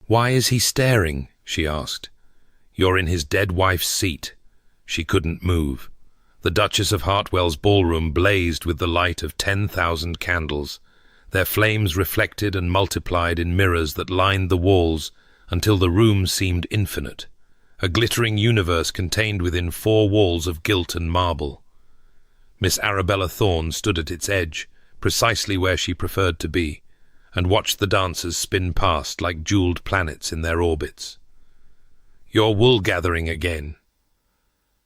"Why is he staring?" she asked. "You're in his dead wife's seat." She couldn't move. The Duchess of Hartwell's ballroom blazed with the light of 10,000 candles. Their flames reflected and multiplied in mirrors that lined the walls until the room seemed infinite, a glittering universe contained within 4 walls of gilt and marble. Miss Arabella Thorne stood at its edge, precisely where she preferred to be, and watched the dancers spin past like jeweled planets in their orbits. "You're wool-gathering again."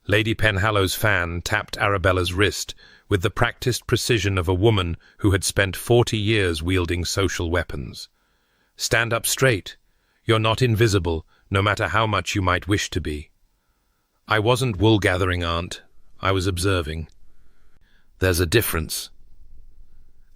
Lady Penhallow's fan tapped Arabella's wrist with the practiced precision of a woman who had spent 40 years wielding social weapons. "Stand up straight. You're not invisible, no matter how much you might wish to be." "I wasn't wool-gathering, Aunt. I was observing." "There's a difference."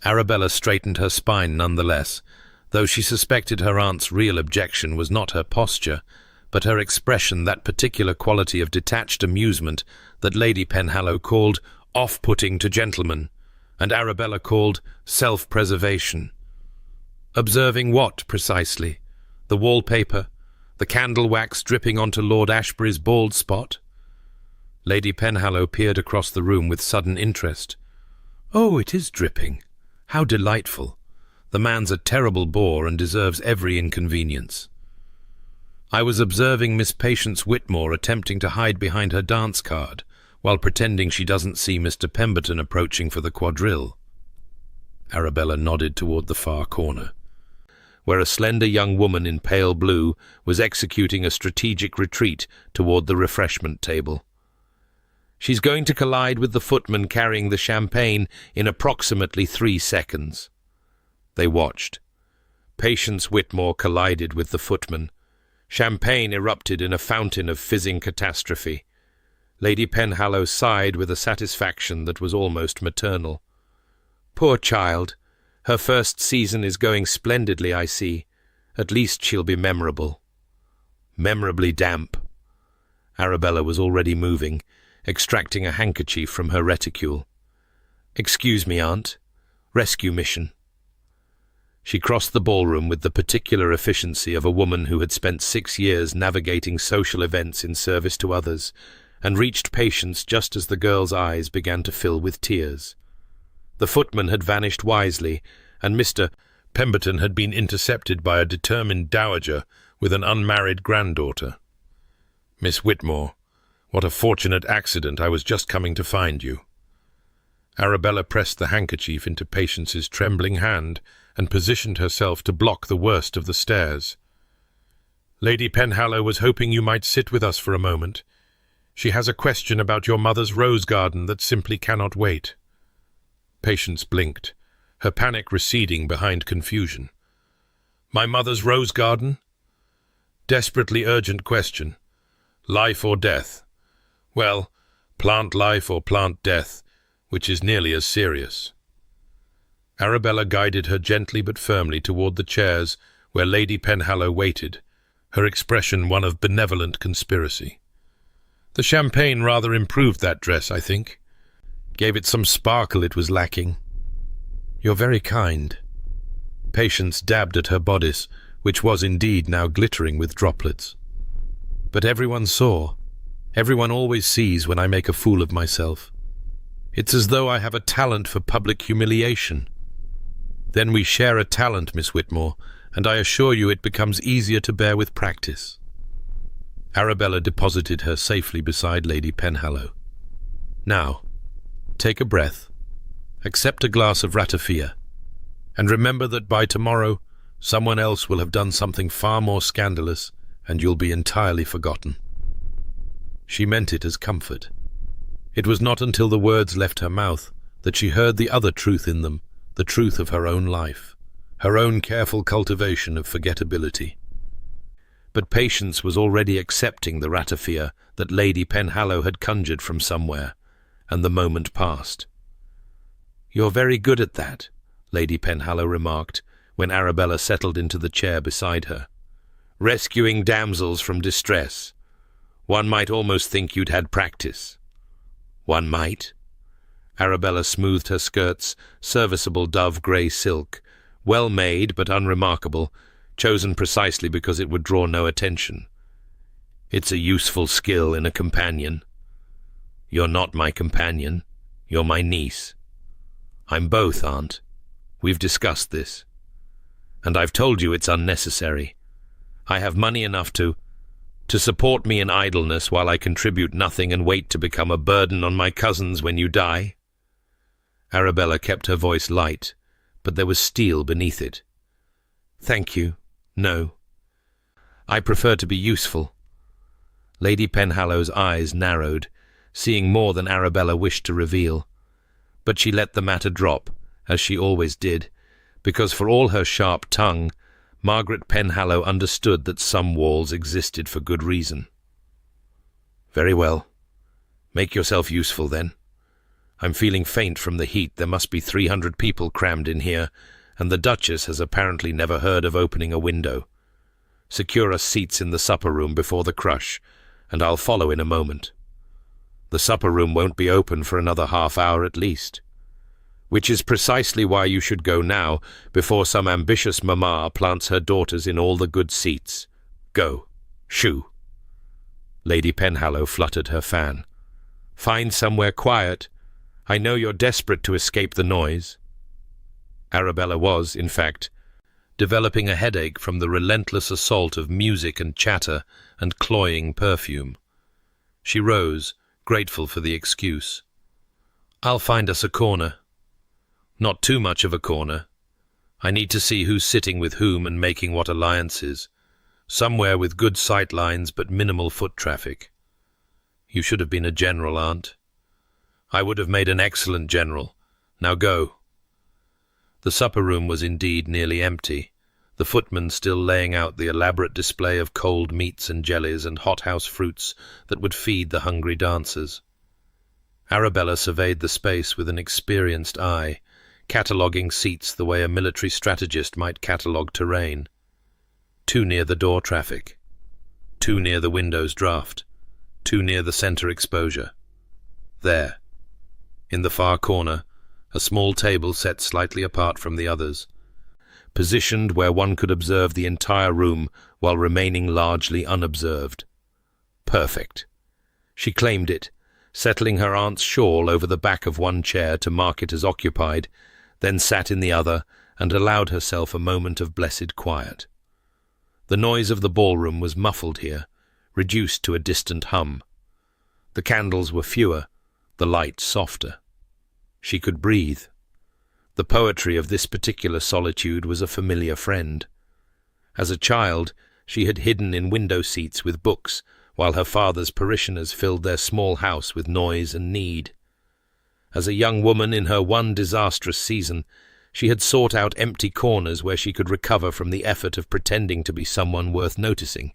Arabella straightened her spine nonetheless, though she suspected her aunt's real objection was not her posture, but her expression, that particular quality of detached amusement that Lady Penhallow called off-putting to gentlemen, and Arabella called self-preservation. Observing what, precisely? The wallpaper? The candle wax dripping onto Lord Ashbury's bald spot? Lady Penhallow peered across the room with sudden interest. "Oh, it is dripping. How delightful. The man's a terrible bore and deserves every inconvenience." "I was observing Miss Patience Whitmore attempting to hide behind her dance card, while pretending she doesn't see Mr. Pemberton approaching for the quadrille." Arabella nodded toward the far corner, where a slender young woman in pale blue was executing a strategic retreat toward the refreshment table. "She's going to collide with the footman carrying the champagne in approximately 3 seconds. They watched. Patience Whitmore collided with the footman. Champagne erupted in a fountain of fizzing catastrophe. Lady Penhallow sighed with a satisfaction that was almost maternal. "Poor child. Her first season is going splendidly, I see. At least she'll be memorable." "Memorably damp." Arabella was already moving, extracting a handkerchief from her reticule. "Excuse me, Aunt. Rescue mission." She crossed the ballroom with the particular efficiency of a woman who had spent 6 years navigating social events in service to others, and reached Patience just as the girl's eyes began to fill with tears. The footman had vanished wisely, and Mr. Pemberton had been intercepted by a determined dowager with an unmarried granddaughter. "Miss Whitmore, what a fortunate accident. I was just coming to find you." Arabella pressed the handkerchief into Patience's trembling hand and positioned herself to block the worst of the stares. "Lady Penhallow was hoping you might sit with us for a moment. She has a question about your mother's rose garden that simply cannot wait." Patience blinked, her panic receding behind confusion. "My mother's rose garden?" "Desperately urgent question. Life or death? Well, plant life or plant death, which is nearly as serious." Arabella guided her gently but firmly toward the chairs where Lady Penhallow waited, her expression one of benevolent conspiracy. "The champagne rather improved that dress, I think. Gave it some sparkle it was lacking." "You're very kind." Patience dabbed at her bodice, which was indeed now glittering with droplets. "But everyone saw. Everyone always sees when I make a fool of myself. It's as though I have a talent for public humiliation." "Then we share a talent, Miss Whitmore, and I assure you it becomes easier to bear with practice." Arabella deposited her safely beside Lady Penhallow. "Now, take a breath, accept a glass of ratafia, and remember that by tomorrow someone else will have done something far more scandalous, and you'll be entirely forgotten." She meant it as comfort. It was not until the words left her mouth that she heard the other truth in them, the truth of her own life, her own careful cultivation of forgettability. But Patience was already accepting the ratafia that Lady Penhallow had conjured from somewhere, and the moment passed. "You're very good at that," Lady Penhallow remarked, when Arabella settled into the chair beside her. "Rescuing damsels from distress. One might almost think you'd had practice." "One might." Arabella smoothed her skirt's serviceable dove-grey silk, well made but unremarkable, chosen precisely because it would draw no attention. It's a useful skill in a companion. You're not my companion. You're my niece. I'm both, Aunt. We've discussed this. And I've told you it's unnecessary. I have money enough to support me in idleness while I contribute nothing and wait to become a burden on my cousins when you die." Arabella kept her voice light, but there was steel beneath it. "Thank you. No. I prefer to be useful." Lady Penhallow's eyes narrowed, seeing more than Arabella wished to reveal. But she let the matter drop, as she always did, because for all her sharp tongue, Margaret Penhallow understood that some walls existed for good reason. "Very well. Make yourself useful, then. I'm feeling faint from the heat. There must be 300 people crammed in here, and the Duchess has apparently never heard of opening a window. Secure us seats in the supper-room before the crush, and I'll follow in a moment. The supper-room won't be open for another half-hour at least. Which is precisely why you should go now, before some ambitious mamma plants her daughters in all the good seats. Go. Shoo." Lady Penhallow fluttered her fan. "Find somewhere quiet. I know you're desperate to escape the noise." Arabella was, in fact, developing a headache from the relentless assault of music and chatter and cloying perfume. She rose, grateful for the excuse. "I'll find us a corner. Not too much of a corner. I need to see who's sitting with whom and making what alliances. Somewhere with good sight lines but minimal foot traffic. You should have been a general, Aunt." "I would have made an excellent general. Now go." The supper-room was indeed nearly empty, the footman still laying out the elaborate display of cold meats and jellies and hothouse fruits that would feed the hungry dancers. Arabella surveyed the space with an experienced eye, cataloguing seats the way a military strategist might catalogue terrain. Too near the door traffic. Too near the windows draft. Too near the centre exposure. There. In the far corner, a small table set slightly apart from the others, positioned where one could observe the entire room while remaining largely unobserved. Perfect. She claimed it, settling her aunt's shawl over the back of one chair to mark it as occupied, then sat in the other and allowed herself a moment of blessed quiet. The noise of the ballroom was muffled here, reduced to a distant hum. The candles were fewer, the light softer. She could breathe. The poetry of this particular solitude was a familiar friend. As a child, she had hidden in window seats with books, while her father's parishioners filled their small house with noise and need. As a young woman in her one disastrous season, she had sought out empty corners where she could recover from the effort of pretending to be someone worth noticing.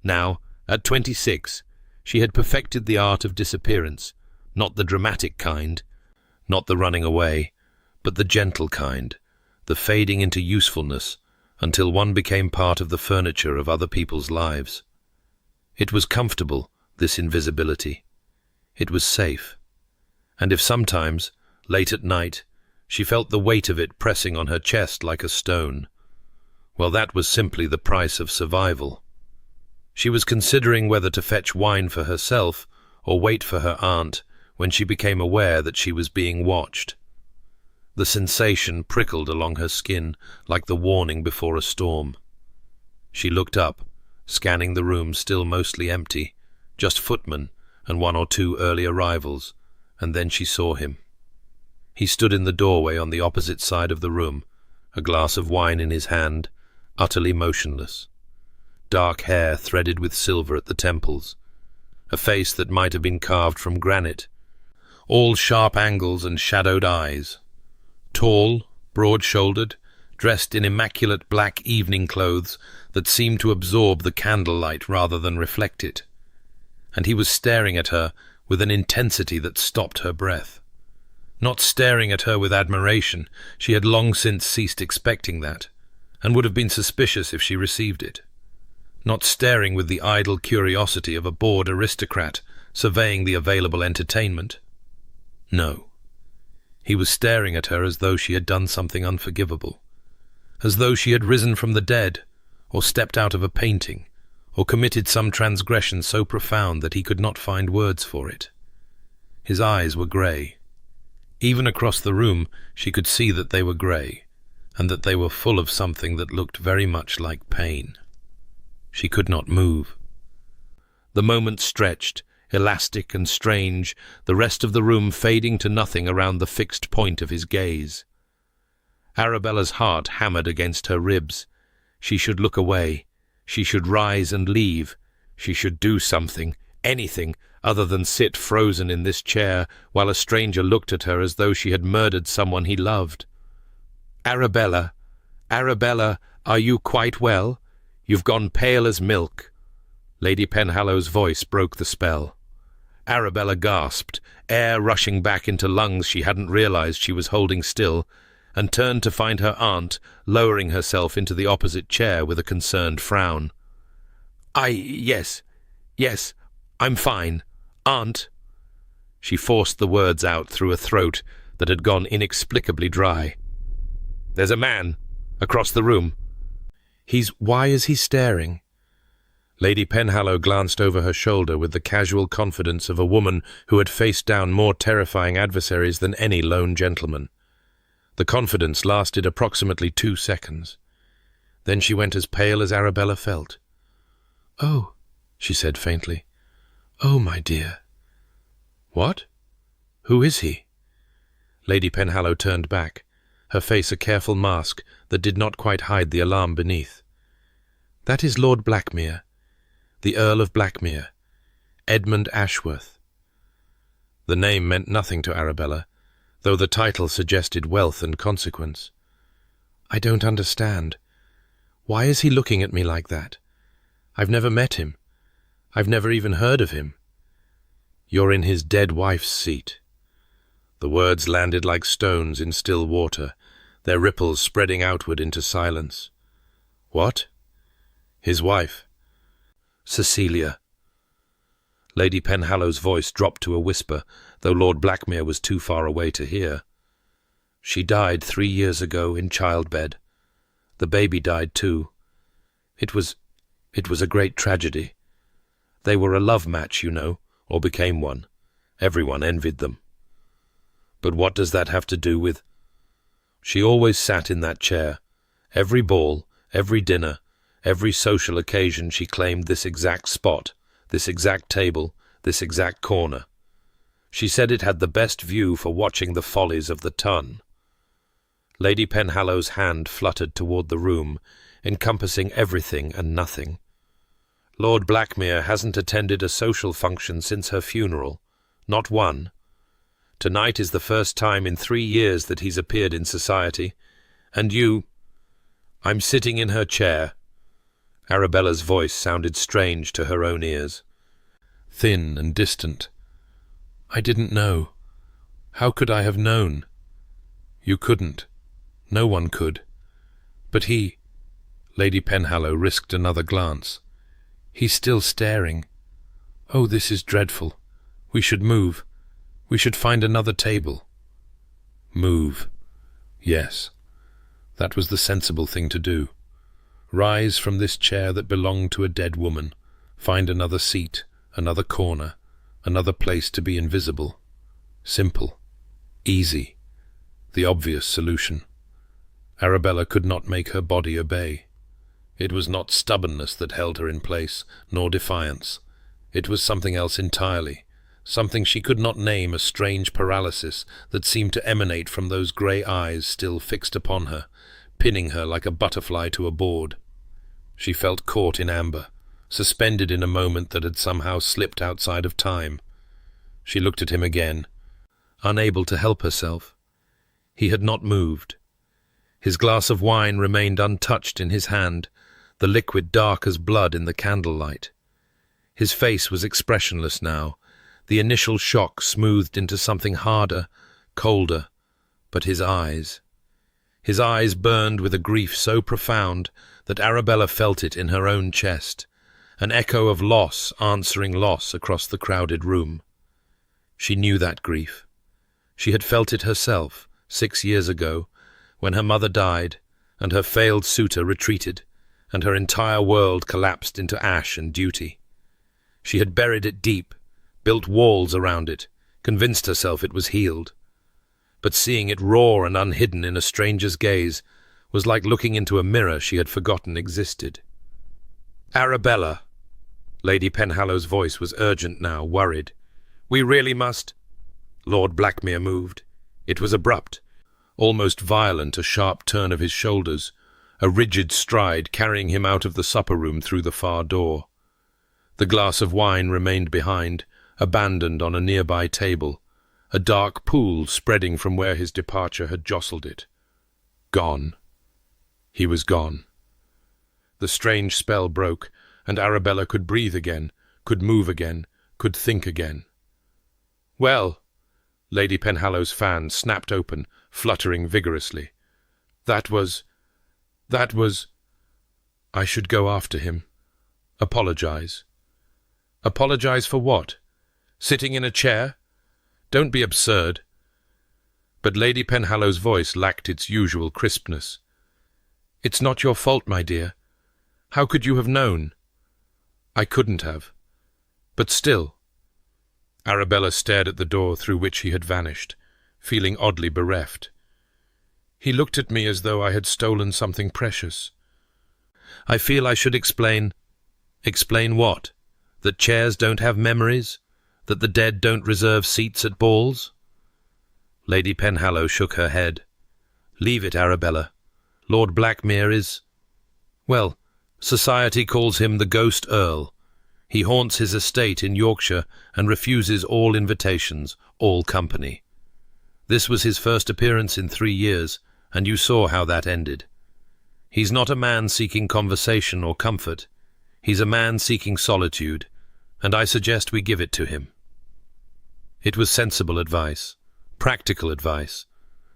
Now, at 26, she had perfected the art of disappearance, not the dramatic kind, not the running away, but the gentle kind, the fading into usefulness until one became part of the furniture of other people's lives. It was comfortable, this invisibility. It was safe. And if sometimes, late at night, she felt the weight of it pressing on her chest like a stone, well, that was simply the price of survival. She was considering whether to fetch wine for herself or wait for her aunt when she became aware that she was being watched. The sensation prickled along her skin like the warning before a storm. She looked up, scanning the room still mostly empty, just footmen and one or two early arrivals, and then she saw him. He stood in the doorway on the opposite side of the room, a glass of wine in his hand, utterly motionless. Dark hair threaded with silver at the temples, a face that might have been carved from granite, all sharp angles and shadowed eyes. Tall, broad-shouldered, dressed in immaculate black evening clothes that seemed to absorb the candlelight rather than reflect it. And he was staring at her with an intensity that stopped her breath. Not staring at her with admiration, she had long since ceased expecting that, and would have been suspicious if she received it. Not staring with the idle curiosity of a bored aristocrat surveying the available entertainment. No. He was staring at her as though she had done something unforgivable, as though she had risen from the dead, or stepped out of a painting, or committed some transgression so profound that he could not find words for it. His eyes were grey. Even across the room she could see that they were grey, and that they were full of something that looked very much like pain. She could not move. The moment stretched, elastic and strange, the rest of the room fading to nothing around the fixed point of his gaze. Arabella's heart hammered against her ribs. She should look away. She should rise and leave. She should do something, anything, other than sit frozen in this chair while a stranger looked at her as though she had murdered someone he loved. "Arabella, Arabella, are you quite well? You've gone pale as milk." Lady Penhallow's voice broke the spell. Arabella gasped, air rushing back into lungs she hadn't realized she was holding still, and turned to find her aunt lowering herself into the opposite chair with a concerned frown. Yes, I'm fine. Aunt." She forced the words out through a throat that had gone inexplicably dry. "There's a man across the room." Why is he staring?" Lady Penhallow glanced over her shoulder with the casual confidence of a woman who had faced down more terrifying adversaries than any lone gentleman. The confidence lasted approximately 2 seconds. Then she went as pale as Arabella felt. "Oh," she said faintly. "Oh, my dear." "What? Who is he?" Lady Penhallow turned back, her face a careful mask that did not quite hide the alarm beneath. "That is Lord Blackmere, the Earl of Blackmere, Edmund Ashworth." The name meant nothing to Arabella, though the title suggested wealth and consequence. "I don't understand. Why is he looking at me like that? I've never met him. I've never even heard of him." "You're in his dead wife's seat." The words landed like stones in still water, their ripples spreading outward into silence. "What?" "His wife." "Cecilia." Lady Penhallow's voice dropped to a whisper, though Lord Blackmere was too far away to hear. "She died 3 years ago in childbed. The baby died too. It was a great tragedy. They were a love match, you know, or became one. Everyone envied them." "But what does that have to do with—" "She always sat in that chair. Every ball, every dinner, every social occasion she claimed this exact spot, this exact table, this exact corner. She said it had the best view for watching the follies of the ton." Lady Penhallow's hand fluttered toward the room, encompassing everything and nothing. "Lord Blackmere hasn't attended a social function since her funeral. Not one. Tonight is the first time in 3 years that he's appeared in society. And I'm sitting in her chair." Arabella's voice sounded strange to her own ears. Thin and distant. "I didn't know. How could I have known?" "You couldn't. No one could. But he—" Lady Penhallow risked another glance. "He's still staring. Oh, this is dreadful. We should move. We should find another table." Move. Yes. That was the sensible thing to do. Rise from this chair that belonged to a dead woman. Find another seat, another corner, another place to be invisible. Simple. Easy. The obvious solution. Arabella could not make her body obey. It was not stubbornness that held her in place, nor defiance. It was something else entirely, something she could not name, a strange paralysis that seemed to emanate from those grey eyes still fixed upon her, pinning her like a butterfly to a board. She felt caught in amber, suspended in a moment that had somehow slipped outside of time. She looked at him again, unable to help herself. He had not moved. His glass of wine remained untouched in his hand, the liquid dark as blood in the candlelight. His face was expressionless now, the initial shock smoothed into something harder, colder, but his eyes burned with a grief so profound that Arabella felt it in her own chest, an echo of loss answering loss across the crowded room. She knew that grief. She had felt it herself 6 years ago, when her mother died and her failed suitor retreated, and her entire world collapsed into ash and duty. She had buried it deep, built walls around it, convinced herself it was healed. But seeing it raw and unhidden in a stranger's gaze was like looking into a mirror she had forgotten existed. "Arabella," Lady Penhallow's voice was urgent now, worried. "We really must—" Lord Blackmere moved. It was abrupt, almost violent, a sharp turn of his shoulders, a rigid stride carrying him out of the supper-room through the far door. The glass of wine remained behind, abandoned on a nearby table, a dark pool spreading from where his departure had jostled it. Gone. He was gone. The strange spell broke, and Arabella could breathe again, could move again, could think again. "Well," Lady Penhallow's fan snapped open, fluttering vigorously. That was... I should go after him. Apologize. Apologize for what? Sitting in a chair? Don't be absurd." But Lady Penhallow's voice lacked its usual crispness. "It's not your fault, my dear. How could you have known?" "I couldn't have. But still—" Arabella stared at the door through which he had vanished, feeling oddly bereft. "He looked at me as though I had stolen something precious. I feel I should explain—" "Explain what? That chairs don't have memories? That the dead don't reserve seats at balls?" Lady Penhallow shook her head. "Leave it, Arabella. Lord Blackmere is— well, society calls him the Ghost Earl. He haunts his estate in Yorkshire and refuses all invitations, all company. This was his first appearance in 3 years, and you saw how that ended. He's not a man seeking conversation or comfort. He's a man seeking solitude, and I suggest we give it to him." It was sensible advice, practical advice,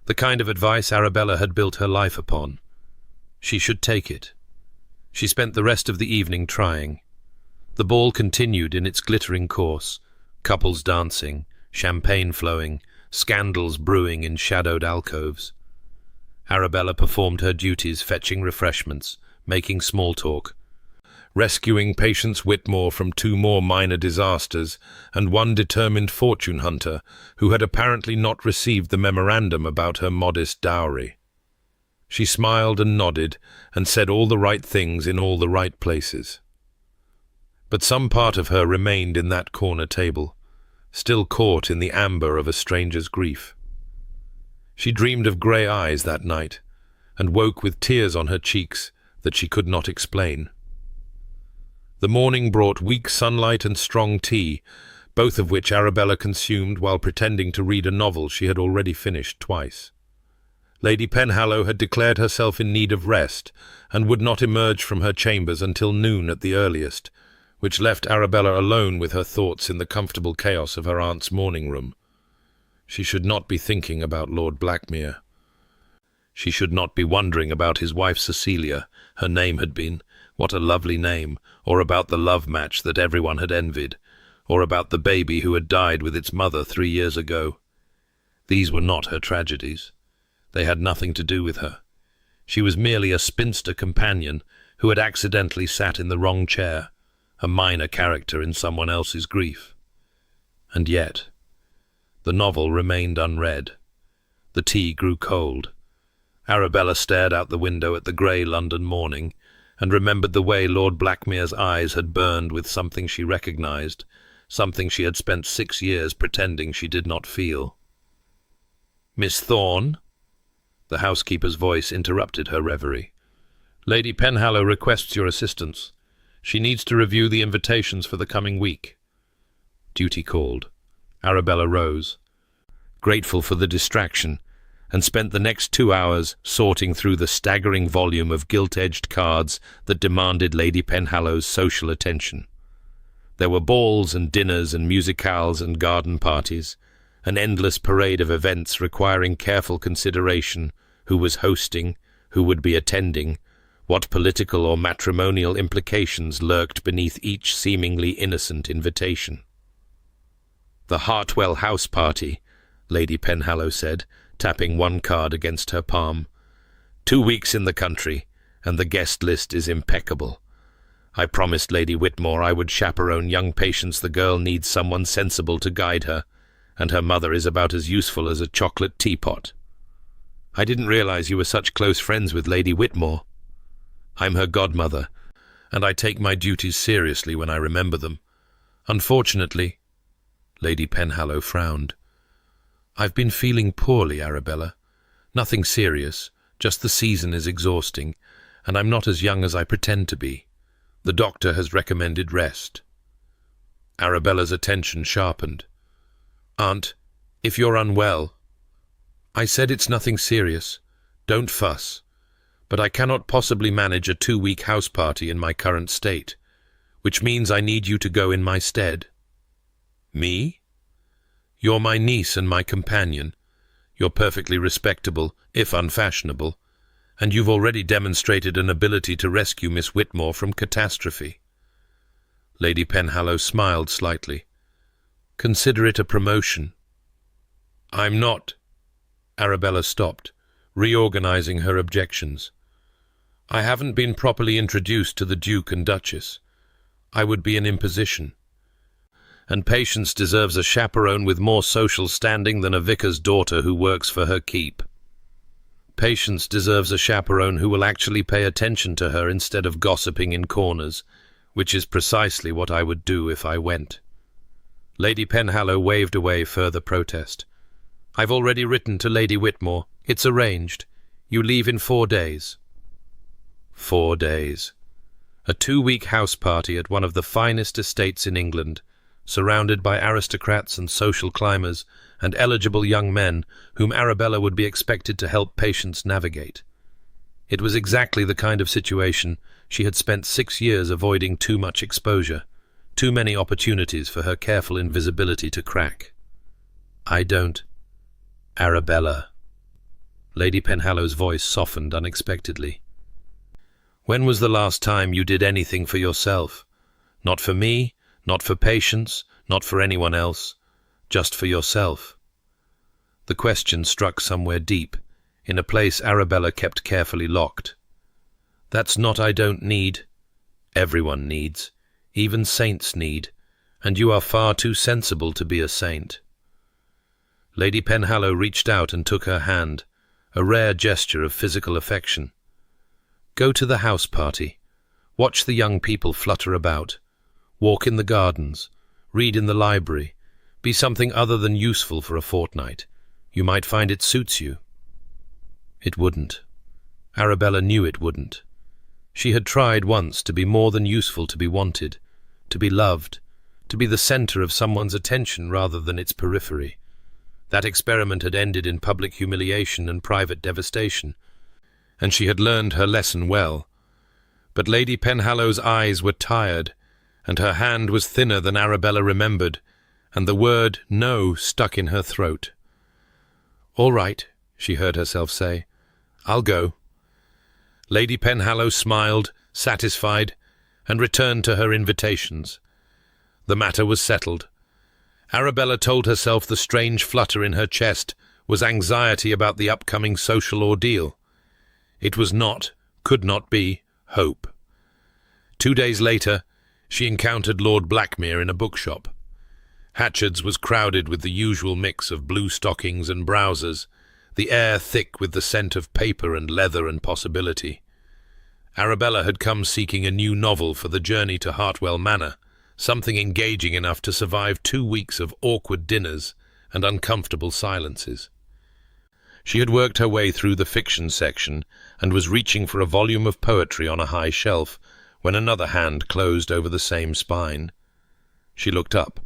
the kind of advice Arabella had built her life upon. She should take it. She spent the rest of the evening trying. The ball continued in its glittering course, couples dancing, champagne flowing, scandals brewing in shadowed alcoves. Arabella performed her duties, fetching refreshments, making small talk, rescuing Patience Whitmore from 2 more minor disasters and one determined fortune hunter who had apparently not received the memorandum about her modest dowry. She smiled and nodded and said all the right things in all the right places. But some part of her remained in that corner table, still caught in the amber of a stranger's grief. She dreamed of grey eyes that night, and woke with tears on her cheeks that she could not explain. The morning brought weak sunlight and strong tea, both of which Arabella consumed while pretending to read a novel she had already finished twice. Lady Penhallow had declared herself in need of rest, and would not emerge from her chambers until noon at the earliest, which left Arabella alone with her thoughts in the comfortable chaos of her aunt's morning-room. She should not be thinking about Lord Blackmere. She should not be wondering about his wife Cecilia, her name had been, what a lovely name, or about the love match that everyone had envied, or about the baby who had died with its mother 3 years ago. These were not her tragedies. They had nothing to do with her. She was merely a spinster companion who had accidentally sat in the wrong chair, a minor character in someone else's grief. And yet, the novel remained unread. The tea grew cold. Arabella stared out the window at the grey London morning, and remembered the way Lord Blackmere's eyes had burned with something she recognized, something she had spent 6 years pretending she did not feel. "Miss Thorne?" The housekeeper's voice interrupted her reverie. "Lady Penhallow requests your assistance. She needs to review the invitations for the coming week." Duty called. Arabella rose, grateful for the distraction, and spent the next 2 hours sorting through the staggering volume of gilt-edged cards that demanded Lady Penhallow's social attention. There were balls and dinners and musicales and garden parties, an endless parade of events requiring careful consideration: who was hosting, who would be attending, what political or matrimonial implications lurked beneath each seemingly innocent invitation. "The Hartwell house party," Lady Penhallow said, tapping one card against her palm. 2 weeks in the country, and the guest list is impeccable. I promised Lady Whitmore I would chaperone young Patience. The girl needs someone sensible to guide her, and her mother is about as useful as a chocolate teapot. I didn't realize you were such close friends with Lady Whitmore. I'm her godmother, and I take my duties seriously when I remember them. Unfortunately, Lady Penhallow frowned. I've been feeling poorly, Arabella. Nothing serious, just the season is exhausting, and I'm not as young as I pretend to be. The doctor has recommended rest. Arabella's attention sharpened. Aunt, if you're unwell... I said it's nothing serious. Don't fuss. But I cannot possibly manage a 2-week house party in my current state, which means I need you to go in my stead. Me? You're my niece and my companion. You're perfectly respectable, if unfashionable, and you've already demonstrated an ability to rescue Miss Whitmore from catastrophe. Lady Penhallow smiled slightly. Consider it a promotion. I'm not... Arabella stopped, reorganizing her objections. I haven't been properly introduced to the Duke and Duchess. I would be an imposition. And Patience deserves a chaperone with more social standing than a vicar's daughter who works for her keep. Patience deserves a chaperone who will actually pay attention to her instead of gossiping in corners, which is precisely what I would do if I went. Lady Penhallow waved away further protest. I've already written to Lady Whitmore. It's arranged. You leave in 4 days. 4 days. A 2-week house party at one of the finest estates in England, surrounded by aristocrats and social climbers and eligible young men whom Arabella would be expected to help Patience navigate. It was exactly the kind of situation she had spent 6 years avoiding. Too much exposure, too many opportunities for her careful invisibility to crack. I don't... Arabella. Lady Penhallow's voice softened unexpectedly. When was the last time you did anything for yourself? Not for me, not for Patience, not for anyone else, just for yourself. The question struck somewhere deep, in a place Arabella kept carefully locked. That's not I don't need. Everyone needs. Even saints need. And you are far too sensible to be a saint. Lady Penhallow reached out and took her hand, a rare gesture of physical affection. Go to the house party. Watch the young people flutter about. Walk in the gardens. Read in the library. Be something other than useful for a fortnight. You might find it suits you. It wouldn't. Arabella knew it wouldn't. She had tried once to be more than useful, to be wanted, to be loved, to be the center of someone's attention rather than its periphery. That experiment had ended in public humiliation and private devastation, and she had learned her lesson well. But Lady Penhallow's eyes were tired, and her hand was thinner than Arabella remembered, and the word no stuck in her throat. All right, she heard herself say. I'll go. Lady Penhallow smiled, satisfied, and returned to her invitations. The matter was settled. Arabella told herself the strange flutter in her chest was anxiety about the upcoming social ordeal. It was not, could not be, hope. 2 days later, she encountered Lord Blackmere in a bookshop. Hatchard's was crowded with the usual mix of blue stockings and browsers, the air thick with the scent of paper and leather and possibility. Arabella had come seeking a new novel for the journey to Hartwell Manor, something engaging enough to survive 2 weeks of awkward dinners and uncomfortable silences. She had worked her way through the fiction section and was reaching for a volume of poetry on a high shelf when another hand closed over the same spine. She looked up.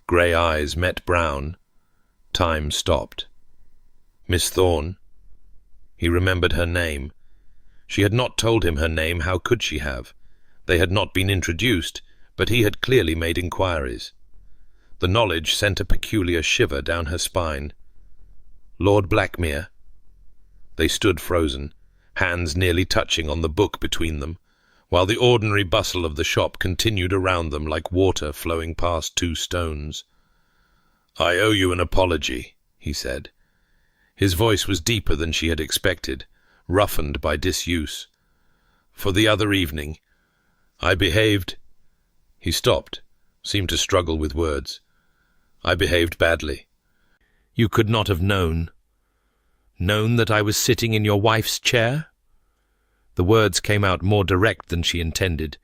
Grey eyes met brown. Time stopped. Miss Thorne. He remembered her name. She had not told him her name. How could she have? They had not been introduced, but he had clearly made inquiries. The knowledge sent a peculiar shiver down her spine. Lord Blackmere. They stood frozen, hands nearly touching on the book between them, while the ordinary bustle of the shop continued around them like water flowing past 2 stones. I owe you an apology, he said. His voice was deeper than she had expected, roughened by disuse. For the other evening, I behaved—" He stopped, seemed to struggle with words. "I behaved badly." "You could not have known that I was sitting in your wife's chair?" The words came out more direct than she intended,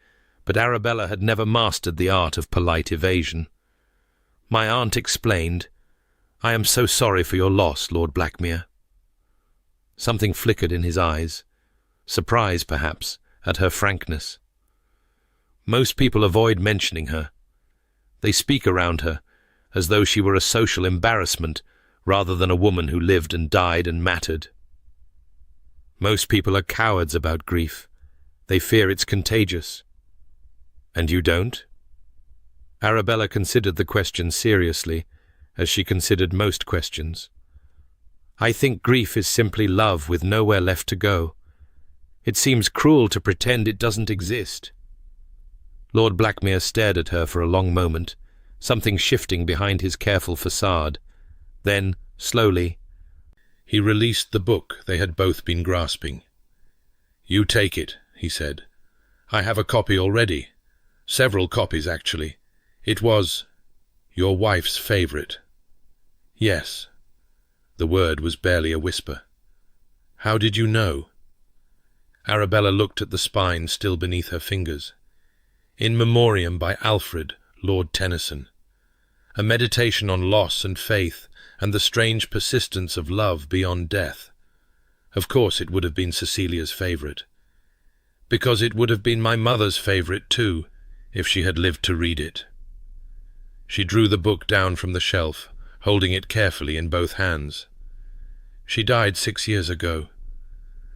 but Arabella had never mastered the art of polite evasion. "My aunt explained. I am so sorry for your loss, Lord Blackmere." Something flickered in his eyes, surprise, perhaps, at her frankness. Most people avoid mentioning her. They speak around her, as though she were a social embarrassment rather than a woman who lived and died and mattered. Most people are cowards about grief. They fear it's contagious. And you don't? Arabella considered the question seriously, as she considered most questions. "I think grief is simply love with nowhere left to go. It seems cruel to pretend it doesn't exist." Lord Blackmere stared at her for a long moment, something shifting behind his careful facade. Then, slowly, he released the book they had both been grasping. "You take it," he said. "I have a copy already. Several copies, actually. It was your wife's favourite." "Yes." The word was barely a whisper. "How did you know?" Arabella looked at the spine still beneath her fingers. "In Memoriam by Alfred, Lord Tennyson. A meditation on loss and faith and the strange persistence of love beyond death. Of course it would have been Cecilia's favourite. Because it would have been my mother's favourite too, if she had lived to read it." She drew the book down from the shelf, holding it carefully in both hands. "She died 6 years ago.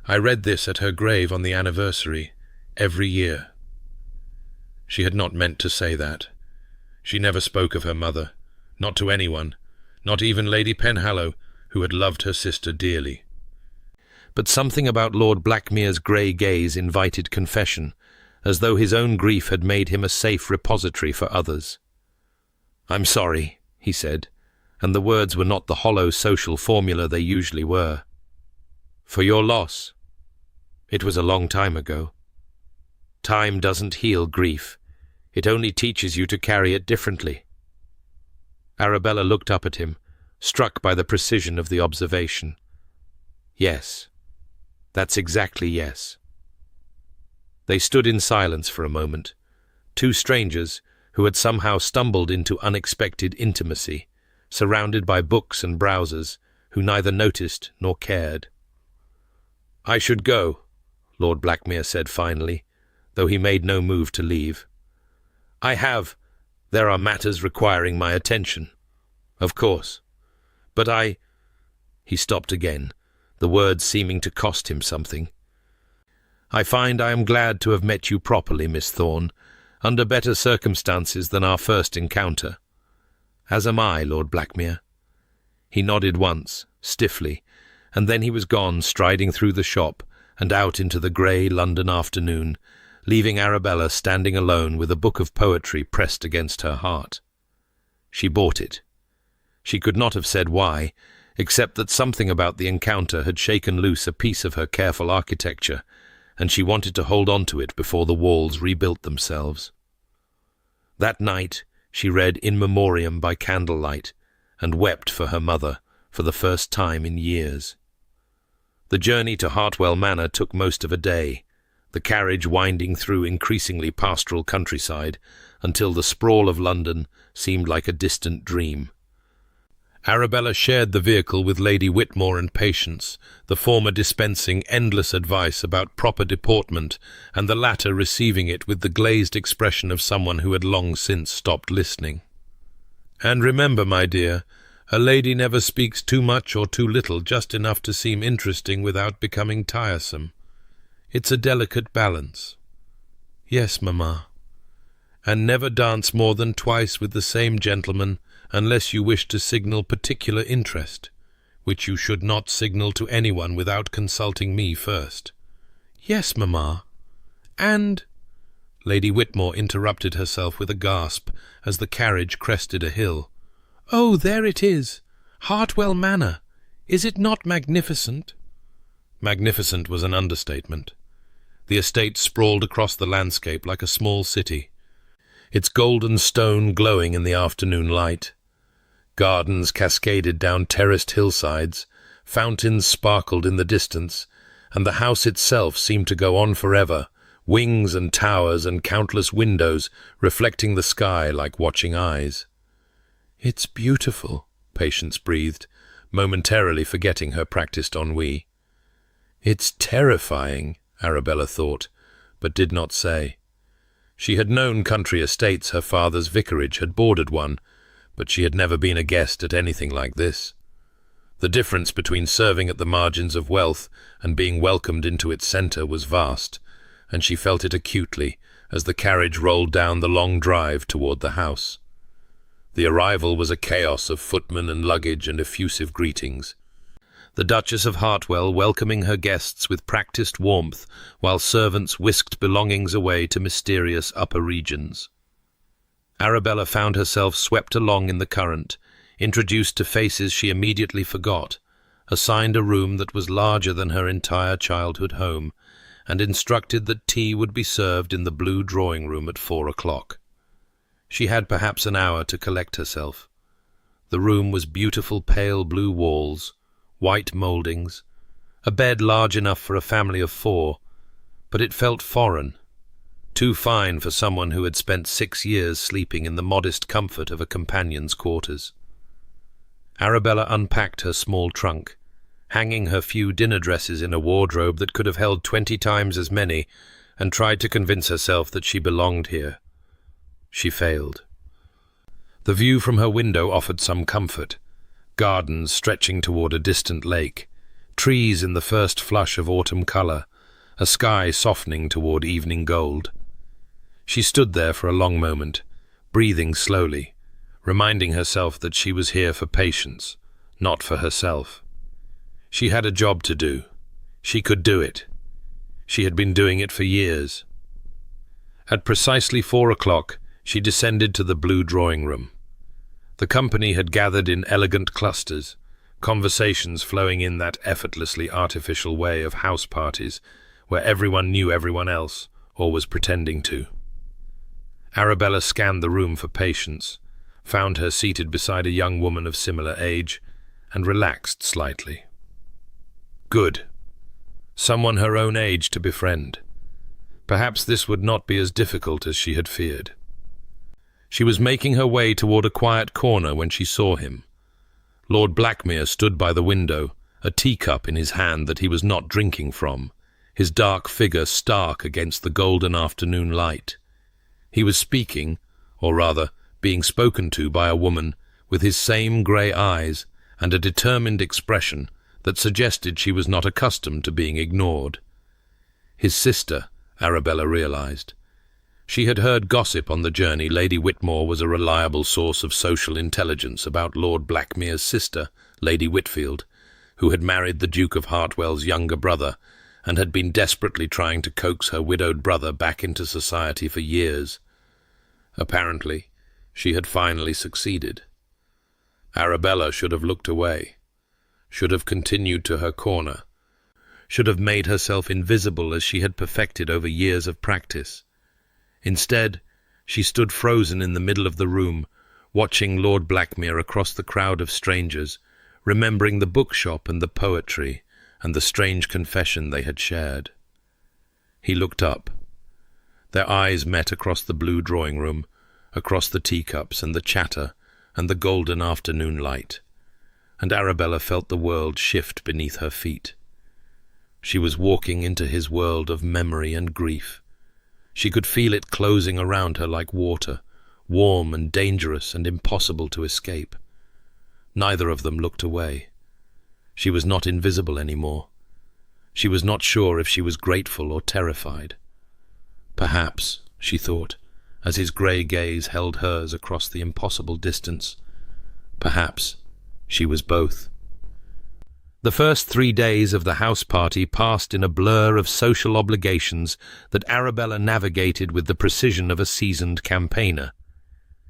I read this at her grave on the anniversary, every year." She had not meant to say that. She never spoke of her mother, not to anyone, not even Lady Penhallow, who had loved her sister dearly. But something about Lord Blackmere's grey gaze invited confession, as though his own grief had made him a safe repository for others. "I'm sorry," he said, and the words were not the hollow social formula they usually were. "For your loss. It was a long time ago. Time doesn't heal grief. It only teaches you to carry it differently." Arabella looked up at him, struck by the precision of the observation. "Yes. That's exactly yes." They stood in silence for a moment, two strangers who had somehow stumbled into unexpected intimacy, surrounded by books and browsers, who neither noticed nor cared. "I should go," Lord Blackmere said finally, though he made no move to leave. There are matters requiring my attention. Of course. But He stopped again, the words seeming to cost him something. "I find I am glad to have met you properly, Miss Thorne, under better circumstances than our first encounter. As am I, Lord Blackmere." He nodded once, stiffly, and then he was gone, striding through the shop and out into the grey London afternoon, leaving Arabella standing alone with a book of poetry pressed against her heart. She bought it. She could not have said why, except that something about the encounter had shaken loose a piece of her careful architecture, and she wanted to hold on to it before the walls rebuilt themselves. That night she read In Memoriam by candlelight, and wept for her mother for the first time in years. The journey to Hartwell Manor took most of a day, the carriage winding through increasingly pastoral countryside until the sprawl of London seemed like a distant dream. Arabella shared the vehicle with Lady Whitmore and Patience, the former dispensing endless advice about proper deportment, and the latter receiving it with the glazed expression of someone who had long since stopped listening. "And remember, my dear, a lady never speaks too much or too little, just enough to seem interesting without becoming tiresome. It's a delicate balance." "Yes, mamma." "And never dance more than twice with the same gentleman, unless you wish to signal particular interest, which you should not signal to anyone without consulting me first." "Yes, mamma. And—" Lady Whitmore interrupted herself with a gasp as the carriage crested a hill. "Oh, there it is! Hartwell Manor! Is it not magnificent?" Magnificent was an understatement. The estate sprawled across the landscape like a small city, its golden stone glowing in the afternoon light. Gardens cascaded down terraced hillsides, fountains sparkled in the distance, and the house itself seemed to go on forever, wings and towers and countless windows reflecting the sky like watching eyes. "It's beautiful," Patience breathed, momentarily forgetting her practiced ennui. "It's terrifying," Arabella thought, but did not say. She had known country estates. Her father's vicarage had bordered one, but she had never been a guest at anything like this. The difference between serving at the margins of wealth and being welcomed into its centre was vast, and she felt it acutely as the carriage rolled down the long drive toward the house. The arrival was a chaos of footmen and luggage and effusive greetings. The Duchess of Hartwell welcoming her guests with practised warmth, while servants whisked belongings away to mysterious upper regions. Arabella found herself swept along in the current, introduced to faces she immediately forgot, assigned a room that was larger than her entire childhood home, and instructed that tea would be served in the blue drawing-room at 4 o'clock. She had perhaps an hour to collect herself. The room was beautiful pale blue walls, white mouldings, a bed large enough for a family of 4, but it felt foreign, too fine for someone who had spent 6 years sleeping in the modest comfort of a companion's quarters. Arabella unpacked her small trunk, hanging her few dinner dresses in a wardrobe that could have held 20 times as many, and tried to convince herself that she belonged here. She failed. The view from her window offered some comfort. Gardens stretching toward a distant lake, trees in the first flush of autumn colour, a sky softening toward evening gold. She stood there for a long moment, breathing slowly, reminding herself that she was here for Patience, not for herself. She had a job to do. She could do it. She had been doing it for years. At precisely 4 o'clock, she descended to the blue drawing-room. The company had gathered in elegant clusters, conversations flowing in that effortlessly artificial way of house parties, where everyone knew everyone else, or was pretending to. Arabella scanned the room for Patience, found her seated beside a young woman of similar age, and relaxed slightly. Good. Someone her own age to befriend. Perhaps this would not be as difficult as she had feared. She was making her way toward a quiet corner when she saw him. Lord Blackmere stood by the window, a teacup in his hand that he was not drinking from, his dark figure stark against the golden afternoon light. He was speaking, or rather, being spoken to by a woman with his same grey eyes and a determined expression that suggested she was not accustomed to being ignored. His sister, Arabella realized. She had heard gossip on the journey. Lady Whitmore was a reliable source of social intelligence about Lord Blackmere's sister, Lady Whitfield, who had married the Duke of Hartwell's younger brother and had been desperately trying to coax her widowed brother back into society for years. Apparently, she had finally succeeded. Arabella should have looked away, should have continued to her corner, should have made herself invisible as she had perfected over years of practice. Instead, she stood frozen in the middle of the room, watching Lord Blackmere across the crowd of strangers, remembering the bookshop and the poetry and the strange confession they had shared. He looked up. Their eyes met across the blue drawing-room, across the teacups and the chatter and the golden afternoon light, and Arabella felt the world shift beneath her feet. She was walking into his world of memory and grief. She could feel it closing around her like water, warm and dangerous and impossible to escape. Neither of them looked away. She was not invisible anymore. She was not sure if she was grateful or terrified. Perhaps, she thought, as his grey gaze held hers across the impossible distance, perhaps she was both. The first 3 days of the house party passed in a blur of social obligations that Arabella navigated with the precision of a seasoned campaigner.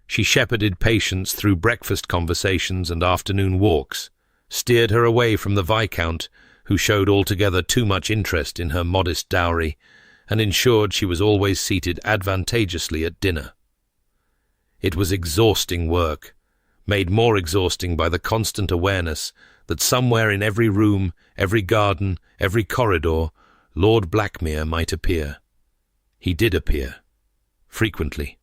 She shepherded Patience through breakfast conversations and afternoon walks, steered her away from the Viscount, who showed altogether too much interest in her modest dowry, and ensured she was always seated advantageously at dinner. It was exhausting work, made more exhausting by the constant awareness that somewhere in every room, every garden, every corridor, Lord Blackmere might appear. He did appear, frequently,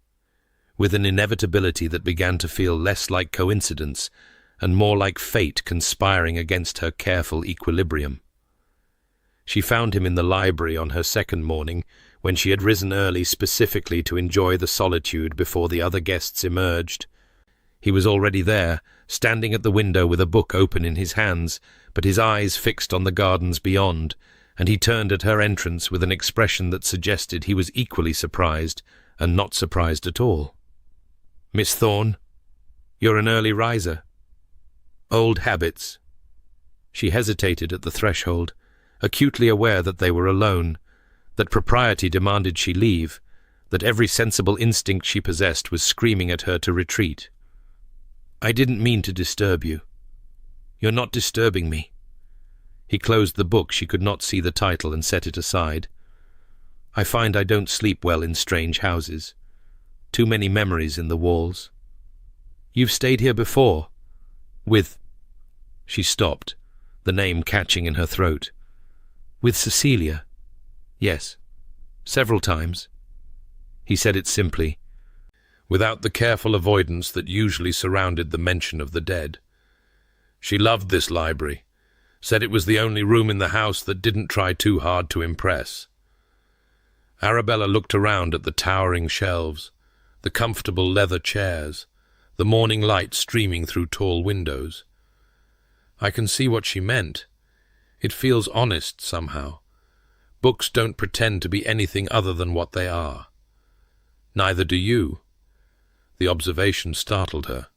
with an inevitability that began to feel less like coincidence and more like fate conspiring against her careful equilibrium. She found him in the library on her second morning, when she had risen early specifically to enjoy the solitude before the other guests emerged. He was already there, standing at the window with a book open in his hands, but his eyes fixed on the gardens beyond, and he turned at her entrance with an expression that suggested he was equally surprised and not surprised at all. "Miss Thorne, you're an early riser." "Old habits." She hesitated at the threshold, acutely aware that they were alone, that propriety demanded she leave, that every sensible instinct she possessed was screaming at her to retreat. "I didn't mean to disturb you." "You're not disturbing me." He closed the book. She could not see the title and set it aside. "I find I don't sleep well in strange houses. Too many memories in the walls." "You've stayed here before?" "With—" She stopped, the name catching in her throat. "With Cecilia?" "Yes. Several times." He said it simply, without the careful avoidance that usually surrounded the mention of the dead. She loved this library, said it was the only room in the house that didn't try too hard to impress. Arabella looked around at the towering shelves, the comfortable leather chairs, the morning light streaming through tall windows. I can see what she meant. It feels honest somehow. Books don't pretend to be anything other than what they are. Neither do you. The observation startled her.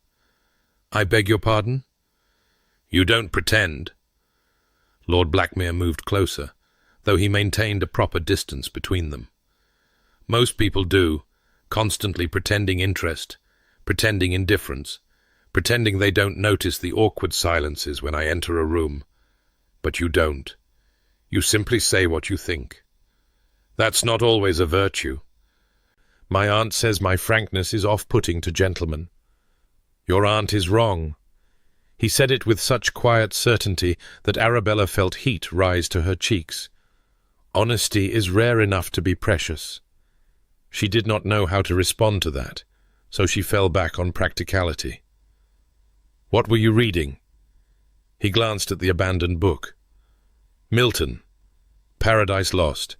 "I beg your pardon?" "You don't pretend." Lord Blackmere moved closer, though he maintained a proper distance between them. "Most people do, constantly pretending interest, pretending indifference, pretending they don't notice the awkward silences when I enter a room. But you don't. You simply say what you think. That's not always a virtue. My aunt says my frankness is off-putting to gentlemen. Your aunt is wrong." He said it with such quiet certainty that Arabella felt heat rise to her cheeks. Honesty is rare enough to be precious. She did not know how to respond to that, so she fell back on practicality. "What were you reading?" He glanced at the abandoned book. "Milton, Paradise Lost.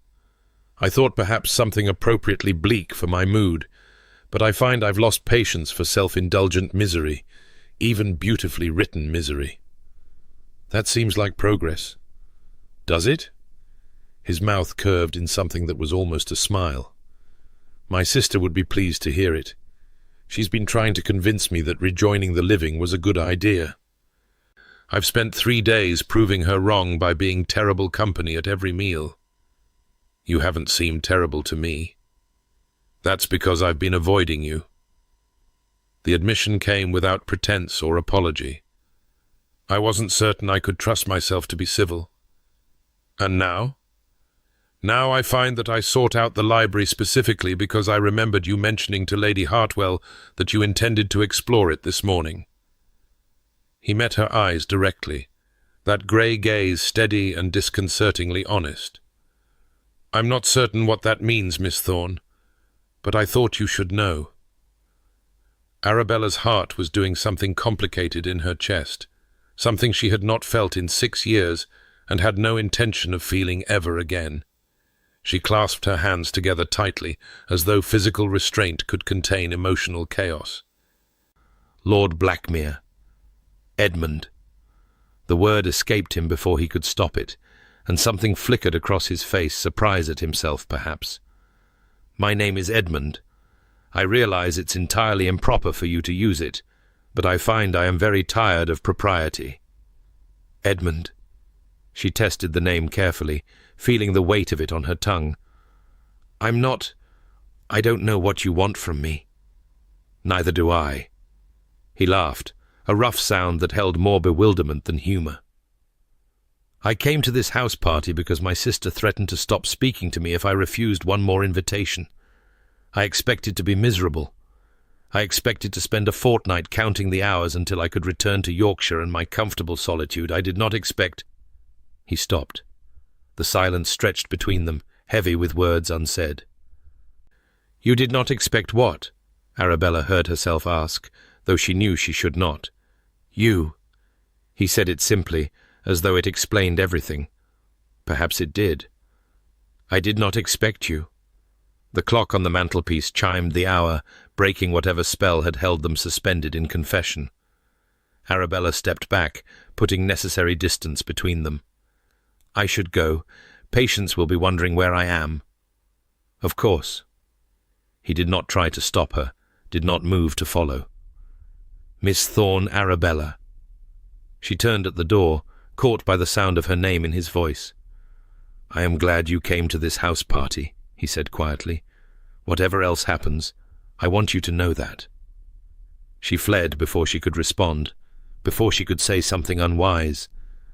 I thought perhaps something appropriately bleak for my mood, but I find I've lost patience for self-indulgent misery, even beautifully written misery." "That seems like progress." "Does it?" His mouth curved in something that was almost a smile. "My sister would be pleased to hear it. She's been trying to convince me that rejoining the living was a good idea. I've spent 3 days proving her wrong by being terrible company at every meal." "You haven't seemed terrible to me." "That's because I've been avoiding you." The admission came without pretense or apology. "I wasn't certain I could trust myself to be civil." "And now?" "Now I find that I sought out the library specifically because I remembered you mentioning to Lady Hartwell that you intended to explore it this morning." He met her eyes directly, that grey gaze steady and disconcertingly honest. "I'm not certain what that means, Miss Thorne, but I thought you should know." Arabella's heart was doing something complicated in her chest, something she had not felt in 6 years and had no intention of feeling ever again. She clasped her hands together tightly, as though physical restraint could contain emotional chaos. "Lord Blackmere. Edmund." The word escaped him before he could stop it, and something flickered across his face, surprise at himself, perhaps. "My name is Edmund. I realize it's entirely improper for you to use it, but I find I am very tired of propriety." "Edmund." She tested the name carefully, feeling the weight of it on her tongue. I don't know what you want from me." "Neither do I." He laughed, a rough sound that held more bewilderment than humor. I came to this house party because my sister threatened to stop speaking to me if I refused one more invitation. I expected to be miserable. I expected to spend a fortnight counting the hours until I could return to Yorkshire and my comfortable solitude. I did not expect—" He stopped. The silence stretched between them, heavy with words unsaid. "You did not expect what?" Arabella heard herself ask, though she knew she should not. "You." He said it simply, as though it explained everything. Perhaps it did. "I did not expect you." The clock on the mantelpiece chimed the hour, breaking whatever spell had held them suspended in confession. Arabella stepped back, putting necessary distance between them. "I should go. Patience will be wondering where I am." "Of course." He did not try to stop her, did not move to follow. "Miss Thorne Arabella." She turned at the door, caught by the sound of her name in his voice. "I am glad you came to this house party," he said quietly. "Whatever else happens, I want you to know that." She fled before she could respond, before she could say something unwise,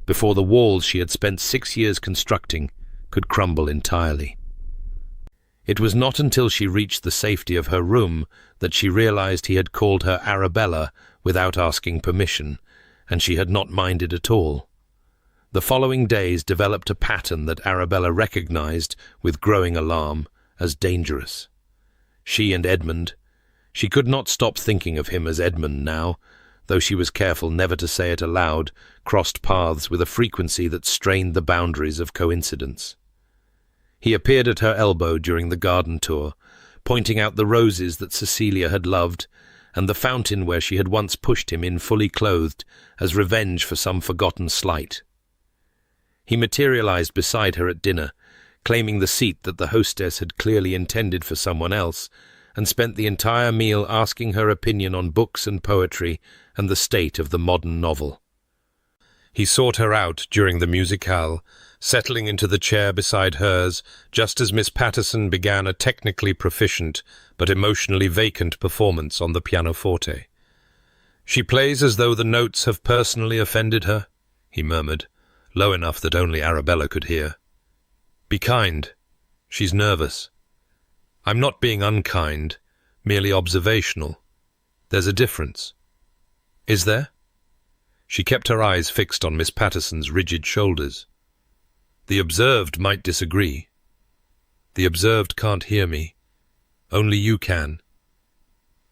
before the walls she had spent 6 years constructing could crumble entirely. It was not until she reached the safety of her room that she realized he had called her Arabella without asking permission, and she had not minded at all. The following days developed a pattern that Arabella recognized, with growing alarm, as dangerous. She and Edmund. She could not stop thinking of him as Edmund now, though she was careful never to say it aloud, crossed paths with a frequency that strained the boundaries of coincidence. He appeared at her elbow during the garden tour, pointing out the roses that Cecilia had loved, and the fountain where she had once pushed him in fully clothed, as revenge for some forgotten slight. He materialized beside her at dinner, claiming the seat that the hostess had clearly intended for someone else, and spent the entire meal asking her opinion on books and poetry and the state of the modern novel. He sought her out during the musicale, settling into the chair beside hers just as Miss Patterson began a technically proficient but emotionally vacant performance on the pianoforte. "She plays as though the notes have personally offended her," he murmured, low enough that only Arabella could hear. "Be kind. She's nervous." "I'm not being unkind, merely observational. There's a difference." "Is there?" She kept her eyes fixed on Miss Patterson's rigid shoulders. "The observed might disagree. The observed can't hear me. Only you can."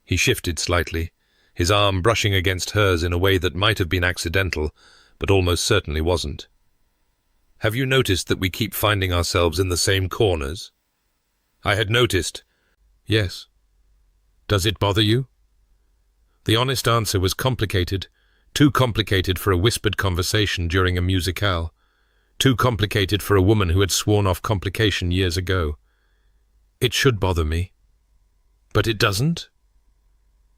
He shifted slightly, his arm brushing against hers in a way that might have been accidental, but almost certainly wasn't. "Have you noticed that we keep finding ourselves in the same corners?" "I had noticed." "Yes." "Does it bother you?" The honest answer was complicated, too complicated for a whispered conversation during a musicale, too complicated for a woman who had sworn off complication years ago. "It should bother me." "But it doesn't?"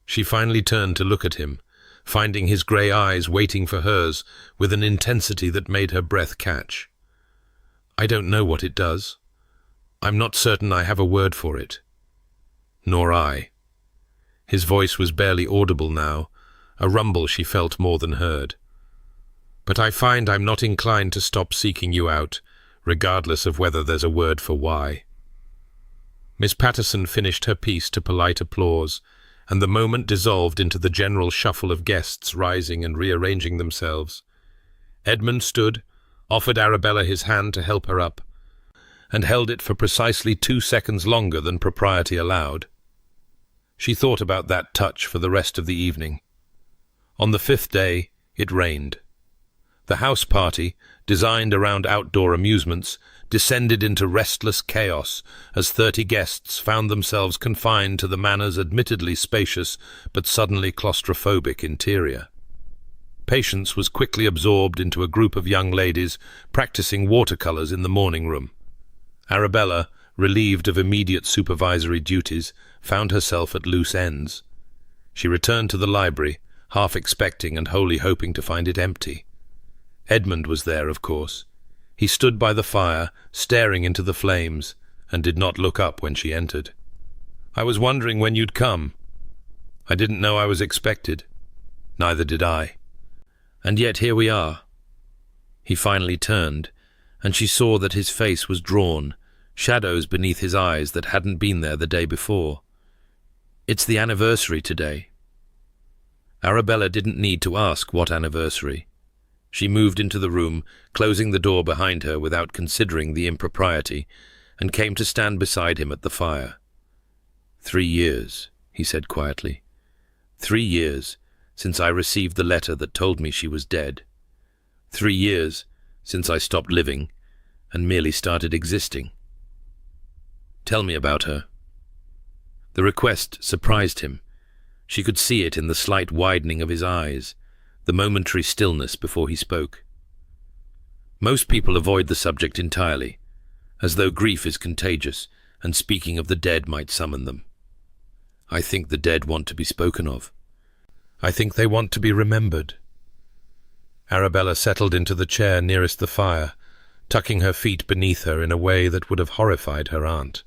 She finally turned to look at him, finding his grey eyes waiting for hers with an intensity that made her breath catch. "I don't know what it does. I'm not certain I have a word for it." "Nor I." His voice was barely audible now, a rumble she felt more than heard. "But I find I'm not inclined to stop seeking you out, regardless of whether there's a word for why." Miss Patterson finished her piece to polite applause, and the moment dissolved into the general shuffle of guests rising and rearranging themselves. Edmund stood, offered Arabella his hand to help her up, and held it for precisely 2 seconds longer than propriety allowed. She thought about that touch for the rest of the evening. On the 5th day, it rained. The house party, designed around outdoor amusements, descended into restless chaos as 30 guests found themselves confined to the manor's admittedly spacious but suddenly claustrophobic interior. Patience was quickly absorbed into a group of young ladies practicing watercolours in the morning room. Arabella, relieved of immediate supervisory duties, found herself at loose ends. She returned to the library, half expecting and wholly hoping to find it empty. Edmund was there, of course. He stood by the fire, staring into the flames, and did not look up when she entered. "I was wondering when you'd come. I didn't know I was expected." "Neither did I. And yet here we are." He finally turned, and she saw that his face was drawn, shadows beneath his eyes that hadn't been there the day before. "It's the anniversary today." Arabella didn't need to ask what anniversary. She moved into the room, closing the door behind her without considering the impropriety, and came to stand beside him at the fire. 3 years, he said quietly. 3 years since I received the letter that told me she was dead. 3 years since I stopped living and merely started existing. Tell me about her. The request surprised him. She could see it in the slight widening of his eyes, the momentary stillness before he spoke. Most people avoid the subject entirely, as though grief is contagious and speaking of the dead might summon them. I think the dead want to be spoken of. I think they want to be remembered. Arabella settled into the chair nearest the fire, tucking her feet beneath her in a way that would have horrified her aunt.